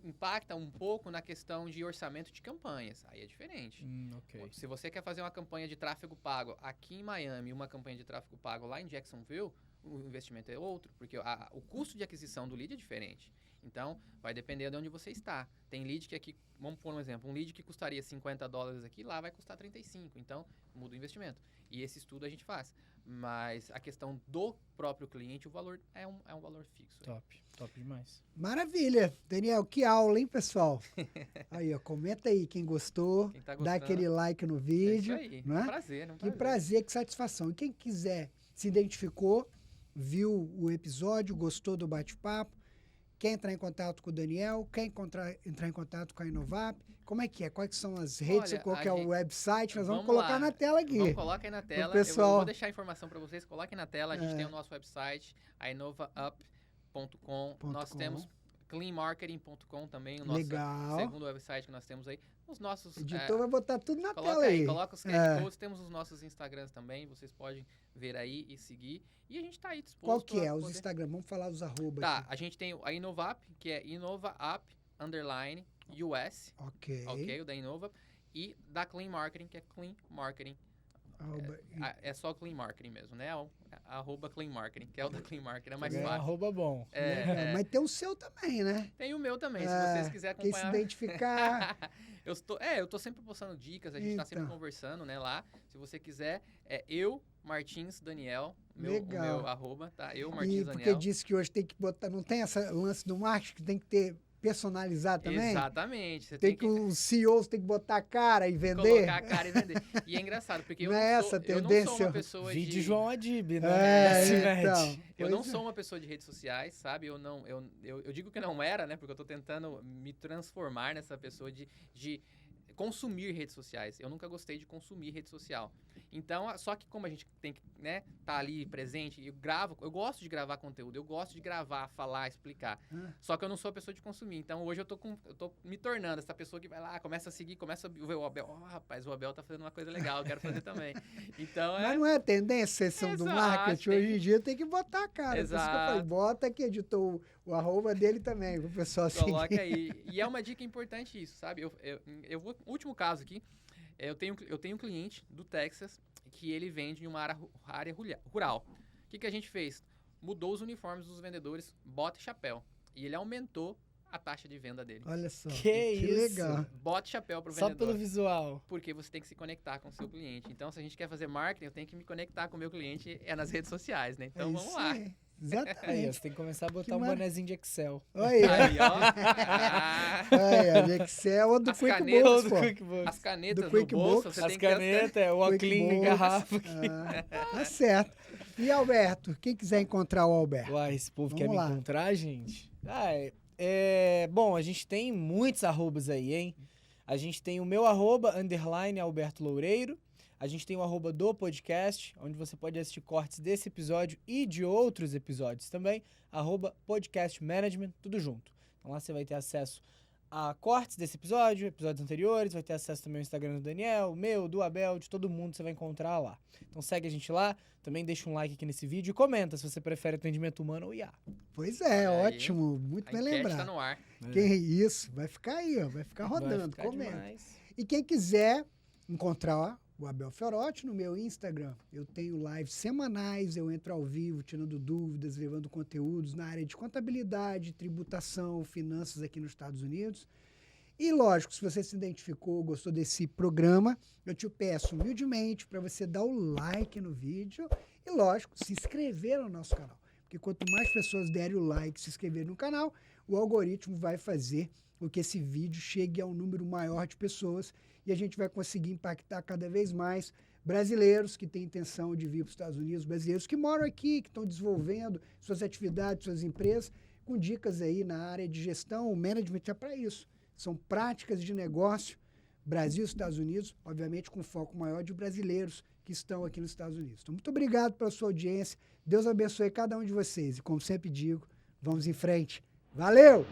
Impacta um pouco na questão de orçamento de campanhas. Aí é diferente. Ok. Se você quer fazer uma campanha de tráfego pago aqui em Miami e uma campanha de tráfego pago lá em Jacksonville, o investimento é outro, porque o custo de aquisição do lead é diferente. Então, vai depender de onde você está. Tem lead que aqui, vamos por um exemplo, um lead que custaria $50 aqui, lá vai custar 35. Então, muda o investimento. E esse estudo a gente faz. Mas a questão do próprio cliente, o valor é um valor fixo. Top demais. Maravilha. Daniel, que aula, hein, pessoal? Aí, ó, comenta aí quem gostou, Quem tá dá gostando, aquele like no vídeo. é isso aí. Não é? Um prazer, Que prazer, que satisfação. E quem quiser, se identificou, viu o episódio, gostou do bate-papo, quer entrar em contato com o Daniel, quer entrar em contato com a Inovap, como é que é? Quais são as redes, Olha, qual que é o website? Nós vamos Vamos colocar lá. na tela aqui. Vamos, coloca aí na tela. pessoal. Eu vou deixar a informação para vocês. Coloquem na tela. A gente tem o nosso website, a inovaup.com. Nós temos cleanmarketing.com também, o nosso Legal. segundo website que nós temos aí. Os nossos... O editor vai botar tudo na coloca tela aí. Coloca os QR Codes. Temos os nossos Instagrams também. Vocês podem ver aí e seguir. E a gente está aí disposto. Qual que é? a Os poder- Instagram, vamos falar os arrobas. Tá, aqui. a gente tem a Inovap, que é InovaApp_US. Ok. Ok, o da Inova. E da Clean Marketing, que é Clean Marketing. Arroba- É só Clean Marketing mesmo, né? @ Clean Marketing, que é o da Clean Marketing, é mais É fácil. arroba bom. Legal. Mas tem o seu também, né? Tem o meu também, se É, vocês quiserem Quem se acompanhar. identificar. Eu tô sempre postando dicas, a gente tá sempre Então. conversando, né, lá. Se você quiser, Martins Daniel, o Legal. meu arroba, tá? Martins Porque Daniel. disse que hoje tem que botar, não tem essa lance do marketing, que tem que ter personalizar também? Exatamente. Você Tem que os CEOs tem que botar a cara e vender? colocar a cara e vender. E é engraçado, porque Não é essa a eu não sou tendência? uma pessoa Vídeo de... João Adib, né? Então, Eu não pois é. sou uma pessoa de redes sociais, sabe? Eu digo que não era, né? Porque eu tô tentando me transformar nessa pessoa de consumir redes sociais. Eu nunca gostei de consumir rede social. Então, só que como a gente tem que, né, tá ali presente, eu gosto de gravar conteúdo, eu gosto de gravar, falar, explicar. Só que eu não sou a pessoa de consumir. Então, hoje eu tô me tornando essa pessoa que vai lá, começa a seguir, começa a ver o Abel. Oh, rapaz, o Abel tá fazendo uma coisa legal, eu quero fazer também. Então, Mas não é a tendência, sessão do marketing. Hoje em dia tem que botar a cara. Por isso que eu falei, bota que editou o arroba dele também, o pessoal seguir. Coloca aí. E é uma dica importante isso, sabe? Eu vou... Último caso aqui. Eu tenho um cliente do Texas que ele vende em uma área rural. O que a gente fez? Mudou os uniformes dos vendedores, bota e chapéu. E ele aumentou a taxa de venda dele. Olha só. Que isso? legal. Bota e chapéu pro Só vendedor. pelo visual. Porque você tem que se conectar com o seu cliente. Então, se a gente quer fazer marketing, eu tenho que me conectar com o meu cliente nas redes sociais, né? Então, vamos lá. Aí. Aí, Exatamente. você tem que começar a botar um bonezinho de Excel. Olha aí. Aí, ó. Olha, de Excel ou do As QuickBooks, Todo pô. QuickBooks. As canetas Do no bolso, QuickBooks. você As tem que ter canetas, o óculos em garrafa. Tá certo. E Alberto, quem quiser encontrar o Alberto? Uai, esse povo Vamos quer lá. me encontrar, gente? Bom, a gente tem muitos arrobas aí, hein? A gente tem o meu arroba, _ Alberto Loureiro. A gente tem o arroba do podcast, onde você pode assistir cortes desse episódio e de outros episódios também. Arroba podcast management, tudo junto. Então lá você vai ter acesso a cortes desse episódio, episódios anteriores, vai ter acesso também ao Instagram do Daniel, meu, do Abel, de todo mundo, você vai encontrar lá. Então segue a gente lá, também deixa um like aqui nesse vídeo e comenta se você prefere atendimento humano ou IA. Pois é, Olha aí. ótimo. Muito A bem enquete lembrado. tá no ar. Que isso, vai ficar aí, ó, vai ficar rodando, Vai ficar comenta. demais. E quem quiser encontrar o Abel Fiorotti no meu Instagram, eu tenho lives semanais, eu entro ao vivo, tirando dúvidas, levando conteúdos na área de contabilidade, tributação, finanças aqui nos Estados Unidos. E lógico, se você se identificou, gostou desse programa, eu te peço humildemente para você dar o like no vídeo e lógico, se inscrever no nosso canal. Porque quanto mais pessoas derem o like, se inscreverem no canal, o algoritmo vai fazer com que esse vídeo chegue a um número maior de pessoas e a gente vai conseguir impactar cada vez mais brasileiros que têm intenção de vir para os Estados Unidos, brasileiros que moram aqui, que estão desenvolvendo suas atividades, suas empresas, com dicas aí na área de gestão. O management é para isso. São práticas de negócio, Brasil e Estados Unidos, obviamente com foco maior de brasileiros que estão aqui nos Estados Unidos. Então, muito obrigado pela sua audiência. Deus abençoe cada um de vocês. E como sempre digo, vamos em frente. Valeu!